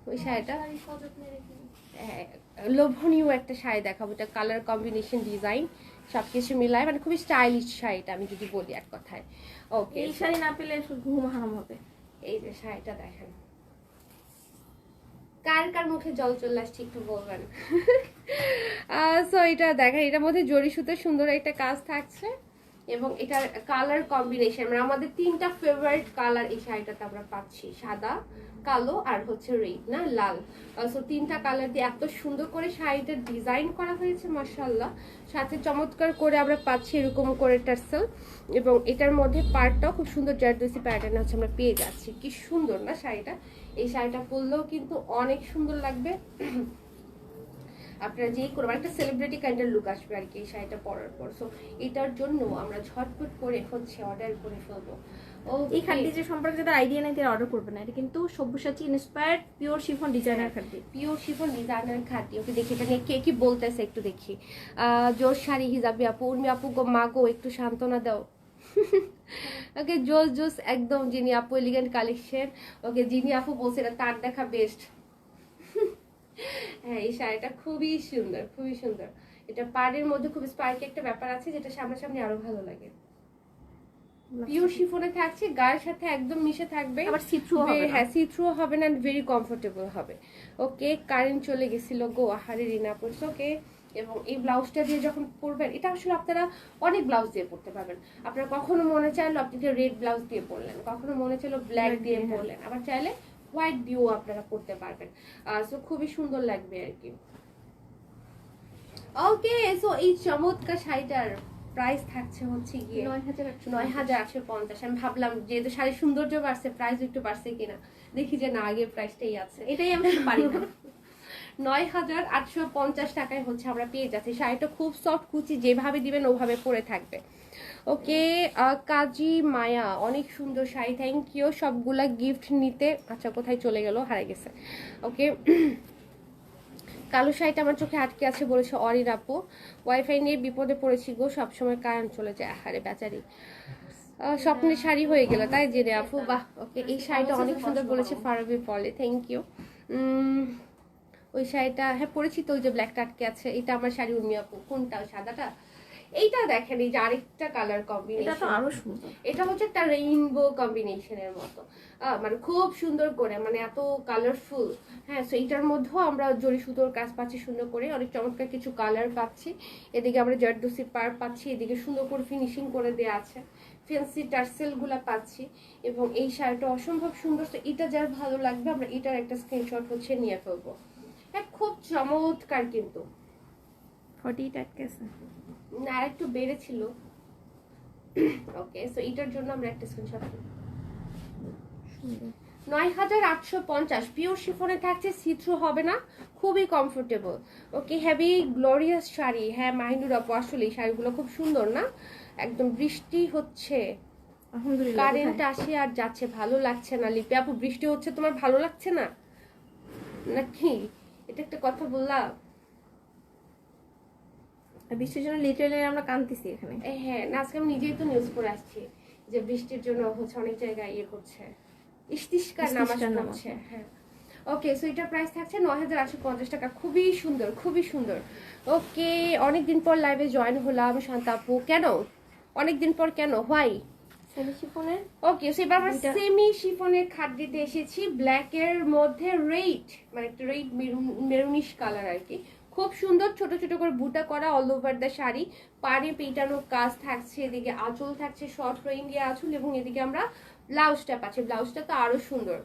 A: ওই শাড়িটা? হ্যাঁ, লোভনীয় একটা শাড়ি দেখাবো। এটা কালার কম্বিনেশন, ডিজাইন সবকিছু মিলায়, মানে খুবই স্টাইলিশ শাড়িটা আমি যদি বলি এক কথায়। ওকে,
B: এই শাড়ি না পেলে ঘুম হারাম হবে।
A: এই যে শাড়িটা দেখেন, কার কার মুখে জল চলে আসছে একটু বলবেন। সো এটা দেখেন, এটার মধ্যে জরি সুতোর সুন্দর একটা কাজ থাকছে, এবং এটার কালার কম্বিনেশন, মানে আমাদের 3টা ফেভারিট কালার এই শাড়িটাতে আমরা পাচ্ছি, সাদা, কালো আর হচ্ছে রেড না লাল। সো 3টা কালার দিয়ে এত সুন্দর করে শাড়িটা ডিজাইন করা হয়েছে মাশাআল্লাহ। সাথে চমৎকার করে আমরা পাচ্ছি এরকম করে টার্সেল, এবং এটার মধ্যে পার্টটাও খুব সুন্দর জারদোসি প্যাটার্ন হচ্ছে আমরা পেয়ে যাচ্ছি। কি সুন্দর না শাড়িটা! এই শাড়িটা পরলেও কিন্তু অনেক সুন্দর লাগবে। আপনারা যেই করবেন একটা সেলিব্রিটি কাইন্ডের লুক আসবে আর কি এই শাড়িটা পরার পর। সো এটার জন্য আমরা ঝটপট করে হচ্ছে অর্ডার করে ফেলবো।
B: এই খাদ্য যে সম্পর্কে যাদের আইডিয়া নেই তারা অর্ডার করবে না। এটা কিন্তু Sabyasachi inspired pure chiffon designer খাদ্য,
A: পিওর শিফন ডিজাইনার খাদ্য। ওকে, দেখি এটা নিয়ে কে কি বলতেছে একটু দেখি। জোর শাড়ি হিজাবি আপু, উর্মি আপু গো মা গো একটু সান্ত্বনা দাও। ওকে, জোস জোস একদম জিনি আপু, এলিগেন্ট কালেকশন। ওকে, জিনি আপু বলছে এটা তার দেখা বেস্ট। হ্যাঁ, এই শাড়িটা খুবই সুন্দর, খুবই সুন্দর। এটা পাড়ের মধ্যে খুব স্পার্কি একটা ব্যাপার আছে, যেটা সামনাসামনি আরো ভালো লাগে। পিওর শিফনে থাকছে, গায়ের সাথে একদম মিশে থাকবে,
B: আবার সি থ্রু হবে না।
A: হ্যাঁ, সি থ্রু হবে না, ভেরি কমফোর্টেবল হবে। ওকে, কারেন্ট চলে গেছিল গো, আহারে রিনা পড়ছে। ওকে, এবং এই ব্লাউজটা দিয়ে যখন পরবেন, এটা আসলে আপনারা অনেক ব্লাউজ দিয়ে পরতে পারবেন। আপনারা কখনো মনে চাইলো আপনি রেড ব্লাউজ দিয়ে পরলেন, কখনো মনে চাইলো ব্ল্যাক দিয়ে পরলেন, আবার চাইলে হোয়াইট দিয়েও আপনারা পরতে পারবেন। সো খুবই সুন্দর লাগবে আর কি। ওকে, সো এই চমৎকার শাড়িটার প্রাইস থাকছে হচ্ছে গিয়ে
B: 9850।
A: 9850। আমি ভাবলাম যেহেতু শাড়ির সৌন্দর্য বাড়ছে প্রাইস একটু বাড়ছে কিনা, দেখি যে না, আগে প্রাইসটাই আছে।
B: এটাই আমি পারি না।
A: 9850 টাকায় হচ্ছে আমরা পেয়ে যাচ্ছি। শাড়িটা খুব সফট, কুচি, যেভাবে দিবেন ওভাবে পরে থাকবে। ওকে, কাজী মায়া, অনেক সুন্দর শাড়ি, থ্যাংক ইউ। সবগুলা গিফট নিতে, আচ্ছা কোথায় চলে গেল, হারিয়ে গেছে। ওকে, কালো শাড়িটা আমার চোখে আটকে আছে বলেছে অরিন আপু। ওয়াইফাই নিয়ে বিপদে পড়েছি গো, সবসময় কারেন্ট চলে যায়, আহারে বেচারি। স্বপ্নের শাড়ি হয়ে গেল তাই যে রে আপু, বাহ। ওকে, এই শাড়িটা অনেক সুন্দর বলেছে ফারাবি পলে, থ্যাংক ইউ। ওই শাড়িটা হ্যাঁ পরেছি তো, ওই যে ব্ল্যাকটা আটকে আছে, এটা আমার শাড়ি। উর্মি আপু কোনটা, সাদাটা? এইটা দেখেন, এই যে আরেকটা কালার কম্বিনেশন,
B: এটা তো আরো সুন্দর।
A: এটা হচ্ছে একটা রেইনবো কম্বিনেশনের মতো, মানে খুব সুন্দর করে, মানে এত কালারফুল। হ্যাঁ, সো এইটার মধ্যেও আমরা জরি সুতোর কাজ পাচ্ছি সুন্দর করে, অনেক চমৎকার কিছু কালার পাচ্ছি। এদিকে আমরা জারদোসি পার পাচ্ছি, এদিকে সুন্দর করে ফিনিশিং করে দেওয়া আছে, ফ্যান্সি টার্সেল গুলা পাচ্ছি। এবং এই শাড়িটা অসম্ভব সুন্দর। তো এটা যার ভালো লাগবে আমরা এটার একটা স্ক্রিনশট হচ্ছে নিয়ে ফেলবো। হ্যাঁ, খুব চমৎকার। কিন্তু
B: 48 আটকেছে
A: না, আর একটু বেড়েছিল। ওকে, সো এটার জন্য আমরা একটা স্ক্রিনশট নিই। 9850 পিওর শিফনে থাকছে, সিথ্রু হবে না, খুবই কমফোর্টেবল। ওকে, হেভি গ্লোরিয়াস শাড়ি। হ্যাঁ মাহিনুর আপু, আসলে এই শাড়িগুলো খুব সুন্দর না? একদম বৃষ্টি হচ্ছে,
B: আলহামদুলিল্লাহ।
A: কারেন্ট আসে আর যাচ্ছে, ভালো লাগছে না। লিপি আপু, বৃষ্টি হচ্ছে, তোমার ভালো লাগছে না নাকি? এটা একটা কথা বললাম।
B: বৃষ্টির জন্য লিটারালি আমরা কাঁদতেছি এখানে।
A: হ্যাঁ না, আজকে আমি নিজেই তো নিউজ পড়ে আসছি যে বৃষ্টির জন্য হচ্ছে অনেক জায়গায় ইয়ে করছে, ইস্তিস্কার নামাজ পড়ছে। হ্যাঁ, ওকে, সো এটার প্রাইস থাকছে 9850 টাকা। খুবই সুন্দর, খুবই সুন্দর। ওকে, অনেকদিন পর লাইভে জয়েন হলাম শান্তা আপু। কেন অনেকদিন পর, কেন, হোয়াই?
B: সেমি শিফনের।
A: ওকে, সো এবার আমরা সেমি শিফনের খাট দিতে এসেছি, ব্ল্যাক এর মধ্যে রেড, মানে একটা রেড মেরুনিশ কালার আর কি। খুব সুন্দর, ছোট ছোট করে বুটা করা অল ওভার দ্য শাড়ি, পাড়ে পেটানো কাজ থাকছে, এদিকে আঁচল থাকছে শর্ট রেঞ্জে আঁচল, এবং এদিকে আমরা ব্লাউজটা পাচ্ছি। ব্লাউজটা তো আরো সুন্দর।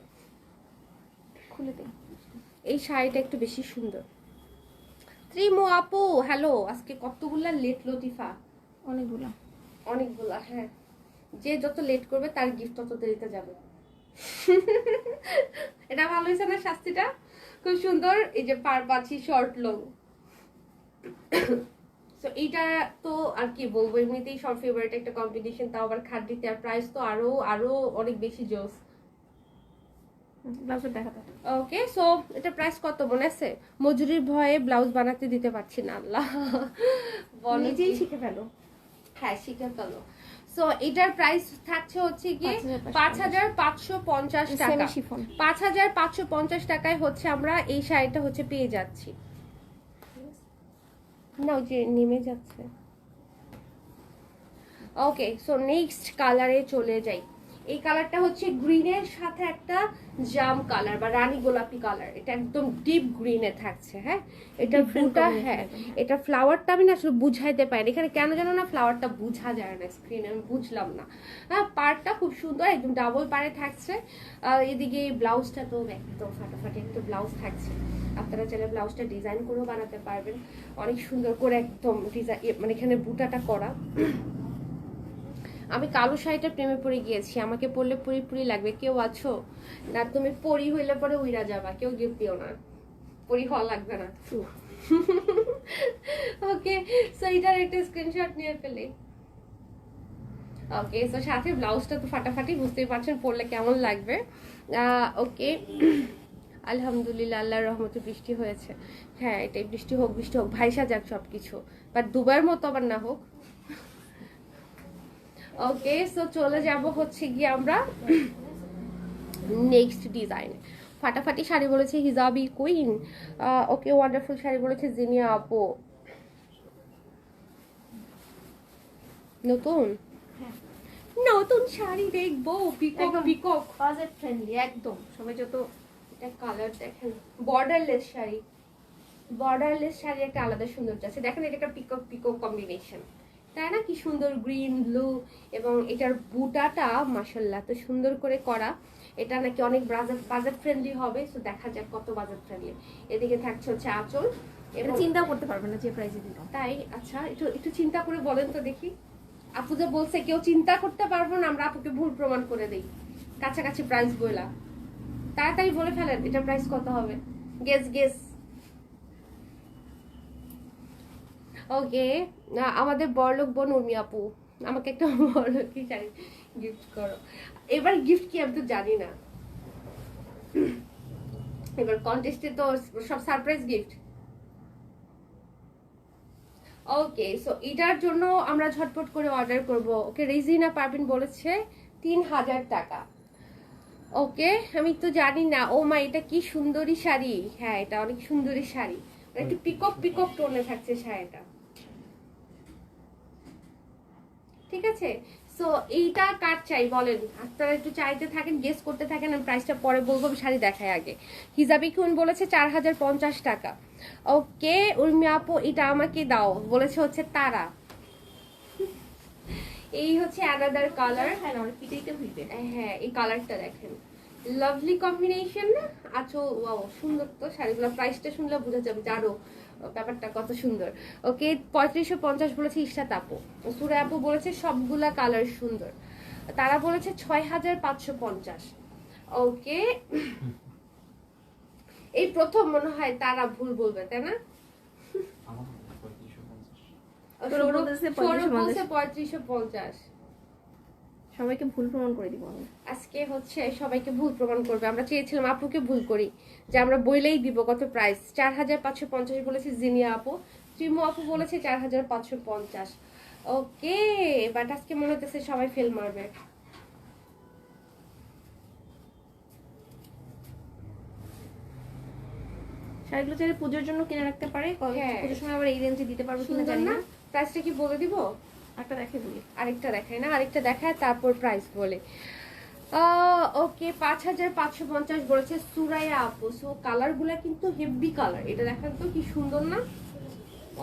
B: খুলে দিই।
A: এই শাড়িটা একটু বেশি সুন্দর। ত্রিমো আপু হ্যালো, আজকে কতগুলা লেট লতিফা? অনেকগুলা। হ্যাঁ, যে যত লেট করবে তার গিফট তত দেরিতে যাবে। এটা ভালো হয়েছে না শাস্তিটা? খুব সুন্দর। এই যে পার পাচ্ছি শর্ট লং। সো এইটা তো আর কি বলবো, এমনিতেই সব ফেভারিট একটা কম্বিনেশন, তাও আবার খাট দিতে, আর প্রাইস তো আরো আরো অনেক বেশি জোস।
B: ব্লাউজটা দেখাতে।
A: ওকে, সো এটা প্রাইস কত মনে আছে? মজুরির ভয়ে ব্লাউজ বানাতে দিতে পারছি না, আল্লাহ।
B: নিজেই শিখে ফেলো।
A: হ্যাঁ, শিখে ফেলো। সো এটার প্রাইস থাকছে হচ্ছে গিয়ে 5550 টাকা। 5550 টাকায় হচ্ছে আমরা এই শাড়িটা হচ্ছে পেয়ে যাচ্ছি। না, ওই যে নেমে যাচ্ছে। ওকে, সো নেক্সট কালারে চলে যাই। এই কালারটা হচ্ছে গ্রিনের সাথে একটা জাম কালার বা রানী গোলাপি কালার, এটা একদম ডিপ গ্রিনে থাকছে। হ্যাঁ, এটা ফুলটা, হ্যাঁ এটা ফ্লাওয়ারটা আমি না আসলে বুঝাইতে পারি, এখানে কেন জানো না ফ্লাওয়ারটা বুঝা যায় না স্ক্রিনে, আমি বুঝলাম না। হ্যাঁ, পাড়টা খুব সুন্দর, একদম ডাবল পাড়ে থাকছে। এদিকে ব্লাউজটা তো একদম ফাটাফাটি একটা ব্লাউজ থাকছে। আপনারা চাইলে ব্লাউজটা ডিজাইন করেও বানাতে পারবেন, অনেক সুন্দর করে একদম ডিজাইন, মানে এখানে বুটাটা করা। আমি কালো শাড়িটা প্রেমে পড়ে গিয়েছি, আমাকে পরলে পুরি লাগবে। কেউ আছো? না, তুমি পরি হইলে পরে উইরা যাবা, কেউ গিফট দিও না, পরি হওয়া লাগবে না। ওকে, সো এটার একটা স্ক্রিনশট নিয়ে ফেলে। ওকে, সো সাথে ব্লাউজটা তো ফাটাফাটি, বুঝতেই পারছেন পরলে কেমন লাগবে। ওকে, আলহামদুলিল্লাহ, আল্লাহর রহমতে বৃষ্টি হয়েছে। হ্যাঁ, এটাই, বৃষ্টি হোক, বৃষ্টি হোক, ভাইসা যাক সবকিছু, বাট দুবাইয়ের মতো আবার না হোক। ওকে, সো চলে যাব হচ্ছে গিয়ে আমরা নেক্সট ডিজাইন। ফাটাফাটি শাড়ি বলেছে হিজাবি কুইন। ওকে, ওয়ান্ডারফুল শাড়ি বলেছে জিনিয়া আপু। নতুন নতুন শাড়ি দেখবো, পিকক পিকক,
B: বাজেট ফ্রেন্ডলি একদম। সবাই যত,
A: এটা কালার দেখেন, বর্ডারলেস শাড়ি, বর্ডারলেস শাড়ি একটা আলাদা সৌন্দর্য আছে। দেখেন, এটা একটা পিকক পিকক কম্বিনেশন, তাই না? কি সুন্দর গ্রিন ব্লু, এবং এটার বুটাটা মাশাআল্লাহ তো সুন্দর করে করা। এটা নাকি অনেক বাজেট ফ্রেন্ডলি হবে, সো দেখা যাক কত বাজেট ফ্রেন্ডলি। এদিকে থাকছে হচ্ছে আঁচল,
B: এটা চিন্তাও করতে পারবে না যে প্রাইসে দিলাম।
A: তাই? আচ্ছা, একটু একটু চিন্তা করে বলেন তো দেখি। আপু যে বলছে কেউ চিন্তা করতে পারবো না, আমরা আপুকে ভুল প্রমাণ করে দেই। কাছাকাছি প্রাইস বইলা তাড়াতাড়ি বলে ফেলেন, এটা প্রাইস কত হবে? Guess guess. ওকে, আমাদের বড়লোক বোন উর্মি আপু, আমাকে একটা বড়লোকই শাড়ি গিফট করো। এবার গিফট কি আমি তো জানি না, এবার কন্টেস্টে তো সব সারপ্রাইজ গিফট। ওকে, সো এটার জন্য আমরা ঝটপট করে অর্ডার করব। ওকে, রেজিনা পারভিন বলেছে 3000 টাকা। ওকে, আমি তো জানি না। ও মা, এটা কি সুন্দরী শাড়ি। হ্যাঁ, এটা অনেক সুন্দরী শাড়ি, একটু পিকক পিকক টোনে থাকছে শাড়িটা। ঠিক আছে, সো এইটা কার চাই বলেন, আপনারা একটু চাইতে থাকেন, গেস করতে থাকেন, আমি প্রাইসটা পরে বলবো, আমি শাড়ি দেখাই আগে। হিজাবি খুন বলেছে 4050 টাকা। ওকে, উর্মি আপু এটা আমাকে দাও বলেছে হচ্ছে তারা। এই হচ্ছে অ্যানাদার কালার।
B: হ্যাঁ না, পিটাইতে হইবে।
A: হ্যাঁ, এই কালারটা দেখেন, লাভলি কম্বিনেশন না? আচ্ছা, ওয়াও, সুন্দর তো শাড়িগুলো। প্রাইসটা শুনলে বোঝা যাবে যে আরো ব্যাপারটা কত সুন্দর। ওকে, 3550 বলেছে ইশরাত আপু। সুরা আপু বলেছে সবগুলা কালার সুন্দর। তারা বলেছে 6550। ওকে, এই প্রথম মনে হয় তারা ভুল বলবে, তাই না?
B: সৌরভ বলতেছে
A: 3550।
B: সবাইকে ভুল প্রমাণ করে দিব আমি
A: আজকে হচ্ছে সবাইকে ভুল প্রমাণ করবে। আমরা চেয়েছিলাম আপুকে ভুল করি, যে আমরা বইলেই দিব কত প্রাইস। 4550 বলেছে জিনিয়া আপু। ত্রিমু আপু বলেছে 4550। ওকে, বাট আজকে মনে হতেছে সবাই ফেল মারবে।
B: শাড়িগুলো চাইলে পুজোর জন্য কিনে রাখতে পারে।
A: হ্যাঁ।
B: পুজোর সময় আবার এই রেঞ্জে দিতে পারবো কিনা
A: সুন্দর
B: জানি
A: না?
B: না।
A: প্রাইসটা কি বলে দিব?
B: একটা দেখে বলি।
A: আরেকটা দেখায় না, আরেকটা দেখায় তারপর প্রাইস বলে। ওকে, 5550 বলেছে সুরাইয়া আপু। সো কালার গুলা কিন্তু হেভি কালার। এটা দেখেন তো কি সুন্দর না,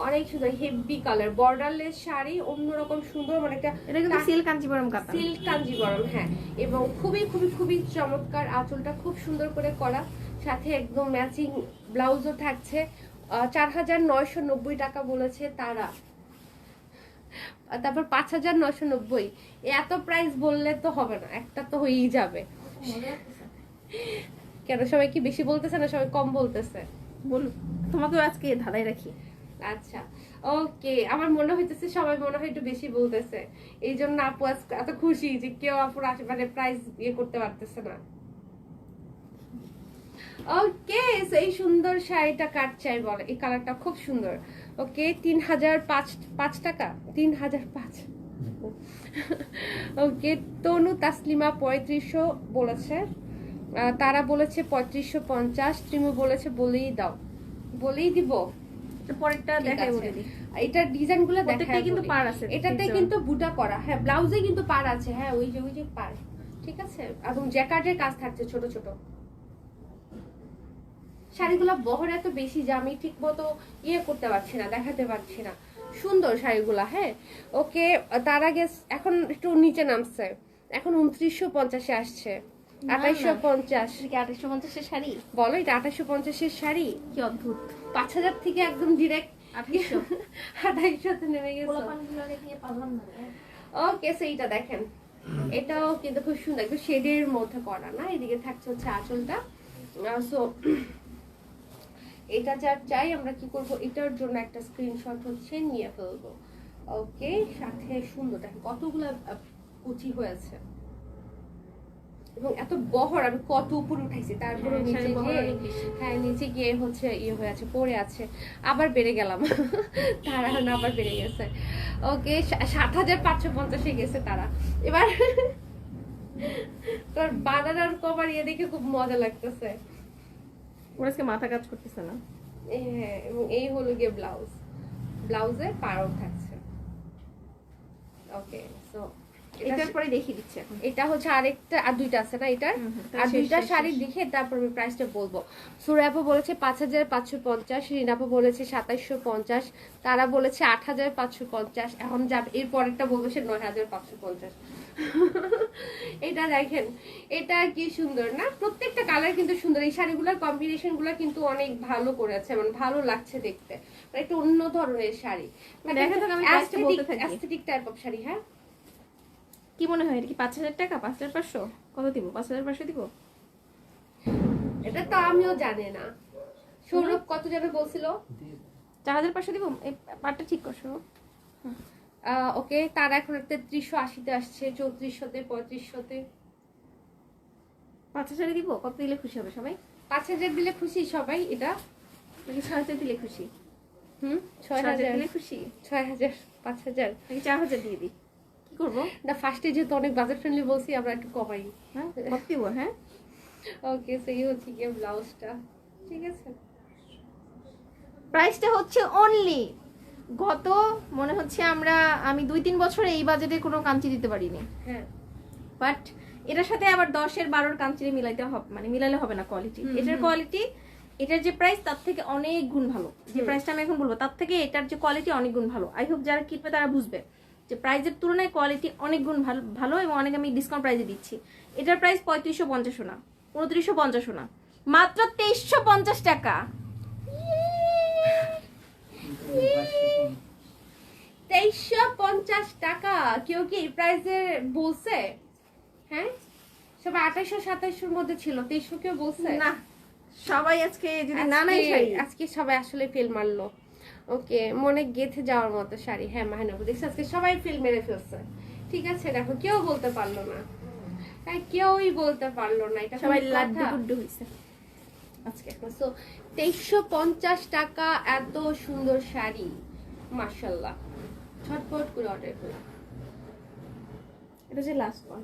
A: অনেক সুন্দর হেভি কালার। বর্ডারলেস শাড়ি, অন্যরকম সুন্দর, মানে একটা
B: এটা কিন্তু সিল্ক কাঞ্জিবরম কাতান।
A: সিল্ক কাঞ্জিবরম, হ্যাঁ। এবং খুবই খুবই খুবই চমৎকার। আঁচলটা খুব সুন্দর করে করা, সাথে একদম ম্যাচিং ব্লাউজও থাকছে। 4990 টাকা বলেছে তারা। তারপর 5990। এত প্রাইস বললে তো হবে না, একটা তো হয়েই যাবে। কেন, সবাই কি বেশি বলতেছে না সবাই কম বলতেছে?
B: বলুন, তোমাকেও আজকে ধাঁধাই রাখি।
A: আচ্ছা, ওকে, আমার মনে হইতেছে সবাই মনে হয় একটু বেশি বলতেছে, এই জন্য আপু আজকে এত খুশি যে কেউ আপুর আশেপাশে প্রাইস ইয়ে করতে পারতেছে না। ওকে, এই সুন্দর শাড়িটা কাট চাই বলে, এই কালারটা খুব সুন্দর। ওকে, 3005 টাকা, 3005। ওকে, তনু তাসলিমা 3500 বলেছে। তারা বলেছে 3550। ত্রিমু বলেছে বলেই দাও, বলেই দিব।
B: পরেরটা
A: ঠিক
B: দেখাই
A: আছে।
B: বলে দিই।
A: এটার ডিজাইনগুলো দেখাই
B: প্রত্যেকটাই কিন্তু
A: বলি।
B: পাড় আছে,
A: এটাতে
B: দেখছো?
A: কিন্তু বুটা করা, হ্যাঁ, ব্লাউজে কিন্তু পাড় আছে, হ্যাঁ, ওই যে পাড়, ঠিক আছে। এবং জ্যাকার্টের কাজ থাকছে ছোট ছোট। শাড়িগুলো বহর এত বেশি যে আমি ঠিক মতো ইয়ে করতে পারছি না, দেখাতে পারছি না। সুন্দর শাড়িগুলা, হ্যাঁ। ওকে, তার আগে এখন একটু নিচে নামছে, এখন 2950 আসছে। 2850।
B: 2850 শাড়ি
A: বলো, এটা 2850 শাড়ি?
B: কি অদ্ভুত।
A: 5000 থেকে একদম ডিরেক্ট 2800 নেমে গেছে। ওকে, সো এইটা দেখেন, এটাও কিন্তু খুব সুন্দর, একটু শেডের মধ্যে করা না। এদিকে থাকছে হচ্ছে আঁচলটা। সো এটা যা চাই আমরা কি করব, এটার জন্য একটা স্ক্রিনশট হচ্ছে নিয়ে ফেলবো। ওকে, সাথে সুন্দর দেখেন কতগুলা কুচি হয়েছে, এবং এত বহর, আমি কত উপরে উঠাইছি, তারপরে নিচে গিয়ে, হ্যাঁ, নিচে গিয়ে হচ্ছে ইয়ে হয়ে আছে, পড়ে আছে, আবার বেড়ে গেলাম। তারা আবার বেড়ে গেছে। ওকে, 7550 গেছে তারা। এবার তোর বানানার কভার ইয়ে দেখে খুব মজা লাগতেছে।
B: ওর আজকে মাথা কাজ করতেছে না।
A: হ্যাঁ, এবং এই হলো গিয়ে ব্লাউজ, ব্লাউজে পাড়ও থাকছে। ওকে, সো
B: এটার পরে দেখিয়ে দিচ্ছি এখন।
A: এটা হচ্ছে আরেকটা, আর দুইটা আছে না এটার, আর দুইটা শাড়ি দেখে তারপর আমি প্রাইসটা বলবো। সুরাপু বলেছে 5550, রিনাপু বলেছে 2750, তারা বলেছে 8550। এখন যাবে এর পরেরটা বলবো সে 9550। এটা দেখেন, এটা কি সুন্দর না, প্রত্যেকটা কালার কিন্তু সুন্দর। এই শাড়িগুলোর কম্বিনেশন গুলো কিন্তু অনেক ভালো করেছে, মানে ভালো লাগছে দেখতে, মানে একটু অন্য ধরনের শাড়ি, মানে
B: দেখেন তো আমি প্রাইসটা বলতে থাকি।
A: Aesthetic type of sari. হ্যাঁ,
B: কি মনে হয় এটা কি 5,000 টাকা, 5,500? কত দিব? 5,500 দিব?
A: এটা তো আমিও জানি না। সৌরভ কত যাবে বলছিল?
B: 4,500 দিব। এই পাটটা ঠিক করছো।
A: ওকে, তার এখন 3380-তে আসছে, 3400-তে, 3500-তে।
B: 5,000 দিব? কত দিলে খুশি হবে সবাই?
A: 5000 দিলে খুশি সবাই। এটা
B: নাকি 6,000 দিলে খুশি?
A: 6000
B: দিলে খুশি?
A: 6000, 5000
B: নাকি 4,000 দিয়ে দিই? কি করবো
A: না, ফার্স্টে যেহেতু অনেক বাজেট ফ্রেন্ডলি বলছি, আমরা একটু কমাই।
B: হ্যাঁ, কত দিব? হ্যাঁ,
A: ওকে, সেই হচ্ছে গিয়ে ব্লাউজটা, ঠিক আছে।
B: প্রাইসটা হচ্ছে অনলি গত মনে হচ্ছে আমি 2-3 বছরে এই বাজেটে কোনো কাঞ্চি দিতে পারিনি।
A: হ্যাঁ,
B: বাট এটার সাথে আবার 10-12 কাঞ্চিরে মিলাইতে হবে, মানে মিলালে হবে না কোয়ালিটি। এটার কোয়ালিটি, এটার যে প্রাইস তার থেকে অনেক গুণ ভালো। যে প্রাইসটা আমি এখন বলবো তার থেকে এটার যে কোয়ালিটি অনেক গুণ ভালো। আই হোপ যারা কিনবে তারা বুঝবে যে প্রাইসের তুলনায় কোয়ালিটি অনেক গুণ ভালো এবং অনেক আমি ডিসকাউন্ট প্রাইসে দিচ্ছি। এটার প্রাইস 3550 না, 2950 না, মাত্র 2350 টাকা।
A: 2350 টাকা। কেউ কি এই প্রাইসে বলছে? হ্যাঁ, সবাই 2800-2700-র মধ্যে ছিল, 2300 কেউ বলছে
B: না, সবাই আজকে যদি না নাই শাড়ি,
A: আজকে সবাই আসলে ফেল মারলো। ওকে, মনে গেথে যাওয়ার মতো শাড়ি। হ্যাঁ মাহিনাবু, দেখছি আজকে সবাই ফেল মেরে ফেলছে। ঠিক আছে, দেখো কেউ বলতে পারলো না, হ্যাঁ কেউই বলতে পারলো না, এটা
B: সবাই
A: কোনো
B: লাড্ডু
A: কথা?
B: গুড্ডু হইছে আজকে।
A: সো 2350 টাকা এত সুন্দর শাড়ি, মাশাআল্লাহ। ঝটপট করে অর্ডার করো।
B: এটা যে লাস্ট ওয়ান।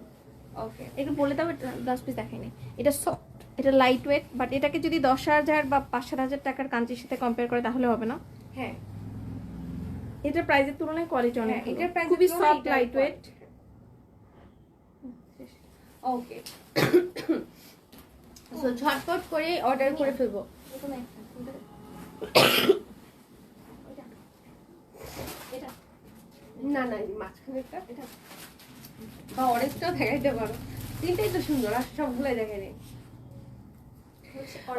A: ওকে,
B: একটু বলে দাও, লাস্ট পিস দেখাইনি। এটা সফট, এটা লাইট ওয়েট, বাট এটাকে যদি 10,000 বা 5,000 টাকার কাঞ্চির সাথে কম্পেয়ার করে তাহলে হবে না।
A: হ্যাঁ,
B: এটার প্রাইসের তুলনায় কোয়ালিটি অনেক
A: হ্যাঁ,
B: ভালো।
A: এটার প্রাইস
B: খুবই সফট, লাইট ওয়েট।
A: ওকে, সো ঝটপট করে অর্ডার করে ফেলবো। না না, এই মাঝখানে একটা এটা বা অরেঞ্জটাও দেখাইতে পারো, তিনটাই তো সুন্দর, আর সবগুলাই দেখাই নেই।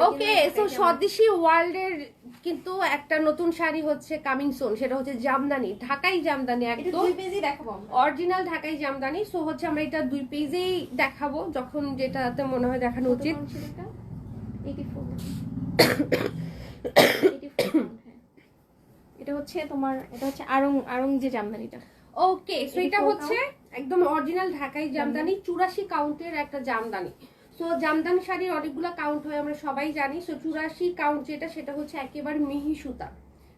A: ওকে, সো স্বদেশী ওয়ার্ল্ডের কিন্তু একটা নতুন শাড়ি হচ্ছে কামিং সুন, সেটা হচ্ছে জামদানি, ঢাকাই জামদানি, একদম
B: দুই পেজই দেখাবো
A: অরিজিনাল ঢাকাই জামদানি। সো হচ্ছে আমরা এটা 2 পেজেই দেখাবো, যখন যেটাতে মনে হয় দেখানো উচিত।
B: 84 এটা হচ্ছে তোমার, এটা হচ্ছে আড়ং যে জামদানিটা।
A: ওকে, সো এটা হচ্ছে একদম অরিজিনাল ঢাকাই জামদানি, 84 কাউন্টের একটা জামদানি। সো জামদানি শাড়ির অনেকগুলো কাউন্ট হয় আমরা সবাই জানি। সো 84 কাউন্ট যেটা, সেটা হচ্ছে একেবারে মিহি সুতা,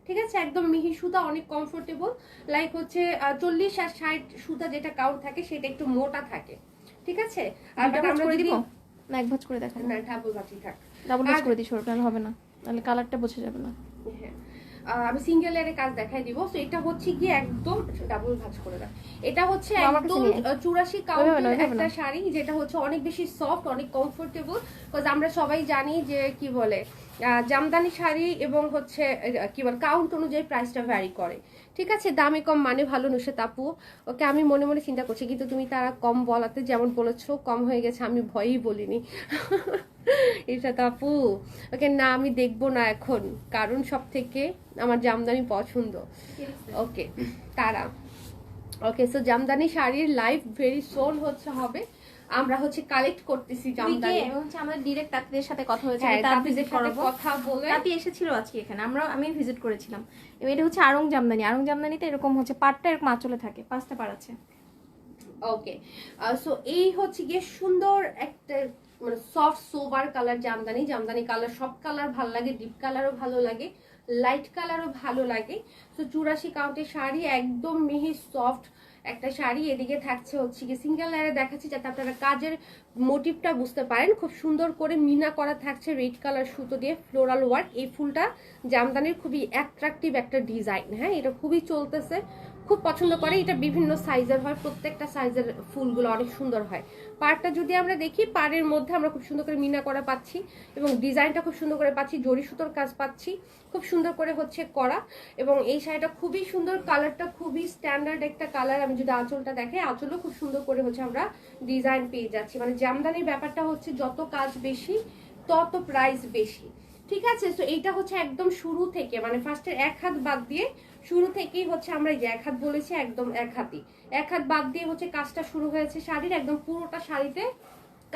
A: ঠিক আছে, একদম মিহি সুতা, অনেক কমফোর্টেবল। লাইক হচ্ছে 40 আর 60 সুতা যেটা কাউন্ট থাকে, সেটা একটু মোটা থাকে, ঠিক আছে। আর
B: দুটো ভাঁজ
A: আমরা
B: করে
A: যদি
B: দিব না, এক ভাঁজ করে দেখাবো
A: না, ডাবল বাটি থাক,
B: ডাবল ভাঁজ করে দিই, সরকার হবে না, তাহলে কালারটা বোঝা যাবে না।
A: হ্যাঁ, আমি সিঙ্গেল এর কাজ দেখাই দিব। সো এটা হচ্ছে কি একদম ডাবল ভাঁজ করে দাও। এটা হচ্ছে একদম 84 কাউন্টের একটা শাড়ি, যেটা হচ্ছে অনেক বেশি সফট, অনেক কমফোর্টেবল। বিকজ আমরা সবাই জানি যে কি বলে জামদানি শাড়ি এবং হচ্ছে কি বলে কাউন্ট অনুযায়ী প্রাইসটা ভ্যারি করে, ঠিক আছে। দামে কম মানে ভালো, নুসরাত আপু। ওকে, আমি মনে মনে চিন্তা করছি, কিন্তু তুমি তারা কম বলাতে যেমন বলেছো কম হয়ে গেছে, আমি ভয়েই বলিনি। নুসরাত আপু, ওকে না, আমি দেখবো না এখন, কারণ সব থেকে আমার জামদানি পছন্দ। ওকে, তারা ওকে, সো জামদানি শাড়ির লাইভ ভেরি সোন হচ্ছে হবে, আমরা হচ্ছে কালেক্ট করতেছি জামদানি।
B: হচ্ছে আমাদের ডিরেক্ট তাঁতিদের সাথে কথা হয়েছে,
A: হ্যাঁ,
B: তাঁতিদের
A: সাথে
B: সাথে
A: কথা বলে
B: তাঁতি এসেছিল আজকে এখানে, আমি ভিজিট করেছিলাম। এবং এটা হচ্ছে আড়ং জামদানি। আড়ং জামদানিতে এরকম হচ্ছে পাটটা এরকম আঁচলে থাকে, 5টা পাড় আছে।
A: ওকে, সো এই হচ্ছে গিয়ে সুন্দর একটা মানে soft sober colour Jamdani. Jamdani colour সব কালার ভালো লাগে, ডিপ কালারও ভালো লাগে, লাইট কালারও ভালো লাগে। সো 84 কাউন্টের শাড়ি, একদম মিহি সফট একটা শাড়ি। এদিকে থাকছে হচ্ছে গিয়ে সিঙ্গেল লেয়ারে দেখাচ্ছি যাতে আপনারা কাজের মোটিভটা বুঝতে পারেন। খুব সুন্দর করে মিনা করা থাকছে রেড কালার সুতো দিয়ে ফ্লোরাল ওয়ার্ক। এই ফুলটা জামদানির খুবই অ্যাট্রাকটিভ একটা ডিজাইন, হ্যাঁ এটা খুবই চলতেছে, খুব পছন্দ করে। এটা বিভিন্ন সাইজের হয়, প্রত্যেকটা সাইজের ফুলগুলো অনেক সুন্দর হয়। পাড়টা যদি আমরা দেখি, পাড়ের মধ্যে আমরা খুব সুন্দর করে মিনা করা পাচ্ছি এবং ডিজাইনটা খুব সুন্দর করে পাচ্ছি, জরি সুতোর কাজ পাচ্ছি, খুব সুন্দর করে হচ্ছে করা। এবং এই শাড়িটা খুবই সুন্দর, কালারটা খুবই স্ট্যান্ডার্ড একটা কালার। আমি যদি আঁচলটা দেখাই, আঁচলও খুব সুন্দর করে হচ্ছে আমরা ডিজাইন পেয়ে যাচ্ছি। মানে জামদানির ব্যাপারটা হচ্ছে যত কাজ বেশি তত প্রাইস বেশি, ঠিক আছে। তো এইটা হচ্ছে একদম শুরু থেকে, মানে ফার্স্টের এক হাত বাদ দিয়ে শুরু থেকেই হচ্ছে আমরা এই যে এক হাত বলেছি, একদম এক হাতই, এক হাত বাদ দিয়ে হচ্ছে কাজটা শুরু হয়েছে শাড়ির, একদম পুরোটা শাড়িতে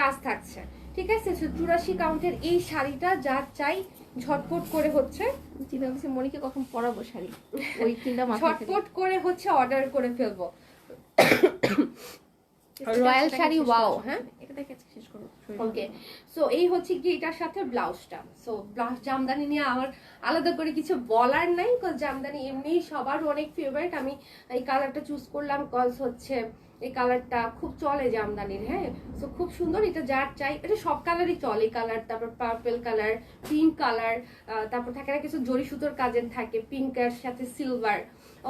A: কাজ থাকছে, ঠিক আছে। 84 কাউন্টের এই শাড়িটা যার চাই ঝটপট করে হচ্ছে,
B: চিন্তা করছি মনিকে কখন পরাবো শাড়ি, ওই চিন্তা মাথায়
A: ঝটপট করে হচ্ছে অর্ডার করে ফেলবো। Royal sari, wow. হ্যাঁ,
B: এটা দেখে শেষ করো।
A: ওকে, সো এই হচ্ছে কি এটার সাথে ব্লাউজটা। সো ব্লাউজ জামদানি নিয়ে আমার আলাদা করে কিছু বলার নাই, কজ জামদানি এমনি সবার অনেক ফেভারিট। আমি এই কালারটা চুজ করলাম কজ হচ্ছে এই কালারটা খুব চলে জামদানির। হ্যাঁ, সো খুব সুন্দর, এটা যার চাই, এটা সব কালারই চলে। এই কালার, তারপর পার্পল কালার, পিঙ্ক কালার, তারপর থাকে না কিছু জরি সুতোর কাজের থাকে, পিঙ্কের সাথে সিলভার।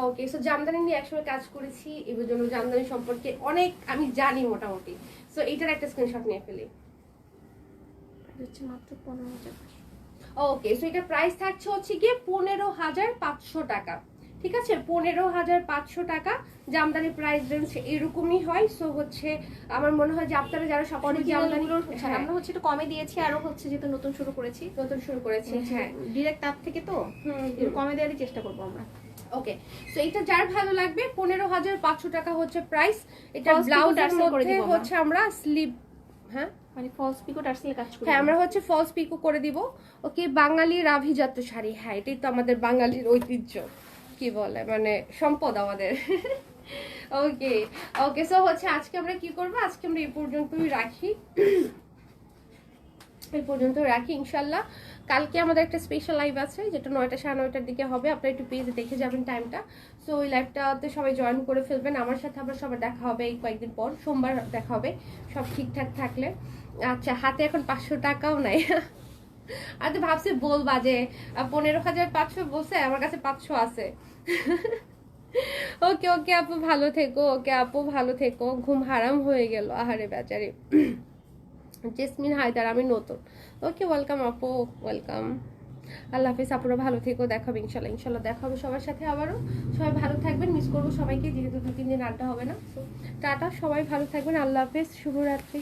A: ওকে, সো জামদানি নিয়ে একসময় কাজ করেছি, এবার জন্য জামদানি সম্পর্কে অনেক আমি জানি মোটামুটি। সো এইটার একটা স্ক্রিনশট নিয়ে ফেলি।
B: হচ্ছে মাত্র 15,000।
A: ওকে, সো এটা প্রাইস থাকছে হচ্ছে গিয়ে 15,500 টাকা, ঠিক আছে। 15,500 টাকা জামদানি প্রাইস রেঞ্জ এরকমই হয়। সো হচ্ছে আমার মনে হয় যে আপনারা যারা সবসময় জামদানি, হ্যাঁ,
B: আমরা হচ্ছে একটু কমে দিয়েছি, আরো হচ্ছে যেহেতু নতুন শুরু করেছি,
A: নতুন শুরু করেছি, হ্যাঁ,
B: ডিরেক্ট তার থেকে তো একটু কমে দেওয়ারই চেষ্টা করবো আমরা।
A: ওকে, সো এটা যার ভালো লাগবে 15,500 টাকা হচ্ছে প্রাইস। এটা
B: False pico
A: ব্লাউজের
B: tassel করে
A: মধ্যে
B: দিব আমরা।
A: হচ্ছে আমরা স্লিভ, হ্যাঁ
B: মানে ফলস পিকো টার্সেল কাজ করি।
A: হ্যাঁ, আমরা হচ্ছে ফলস পিকো করে দিব। ওকে, বাঙালির আভিজাত্য শাড়ি, হ্যাঁ এটাই তো আমাদের বাঙালির ঐতিহ্য, কি বলে মানে সম্পদ আমাদের। ওকে ওকে, সো হচ্ছে আজকে আমরা কি করবো, আজকে আমরা এই পর্যন্তই রাখি, এই পর্যন্ত রাখি ইনশাল্লাহ। কালকে আমাদের একটা স্পেশাল লাইভ আছে, যেটা 9টা 9:30 দিকে হবে। আপনারা একটু পেজে দেখে যাবেন টাইমটা। সো ওই লাইভটাতে সবাই জয়েন করে ফেলবেন। আমার সাথে আবার সবার দেখা হবে এই কয়েকদিন পর, সোমবার দেখা হবে সব ঠিকঠাক থাকলে। আচ্ছা, হাতে এখন 500 টাকাও নাই। আর তো ভাবছি বলবা যে 15,500 বলছে, আমার কাছে 500 আছে। ওকে ওকে আপু ভালো থেকো, ওকে আপু ভালো থেকো। ঘুম হারাম হয়ে গেল, আহারে বেচারি। জেসমিন হায়দার, আমি নতুন। ওকে, ওয়েলকাম আপু, ওয়েলকাম। আল্লাহ হাফিজ, আপুরা ভালো থেকো, দেখাবে ইনশাল্লাহ, ইনশাল্লাহ দেখা হবে সবার সাথে আবারও। সবাই ভালো থাকবেন, মিস করবো সবাইকে, যেহেতু 2-3 দিন আড্ডা হবে না। টাটা, সবাই ভালো থাকবেন, আল্লাহ হাফিজ, শুভরাত্রি।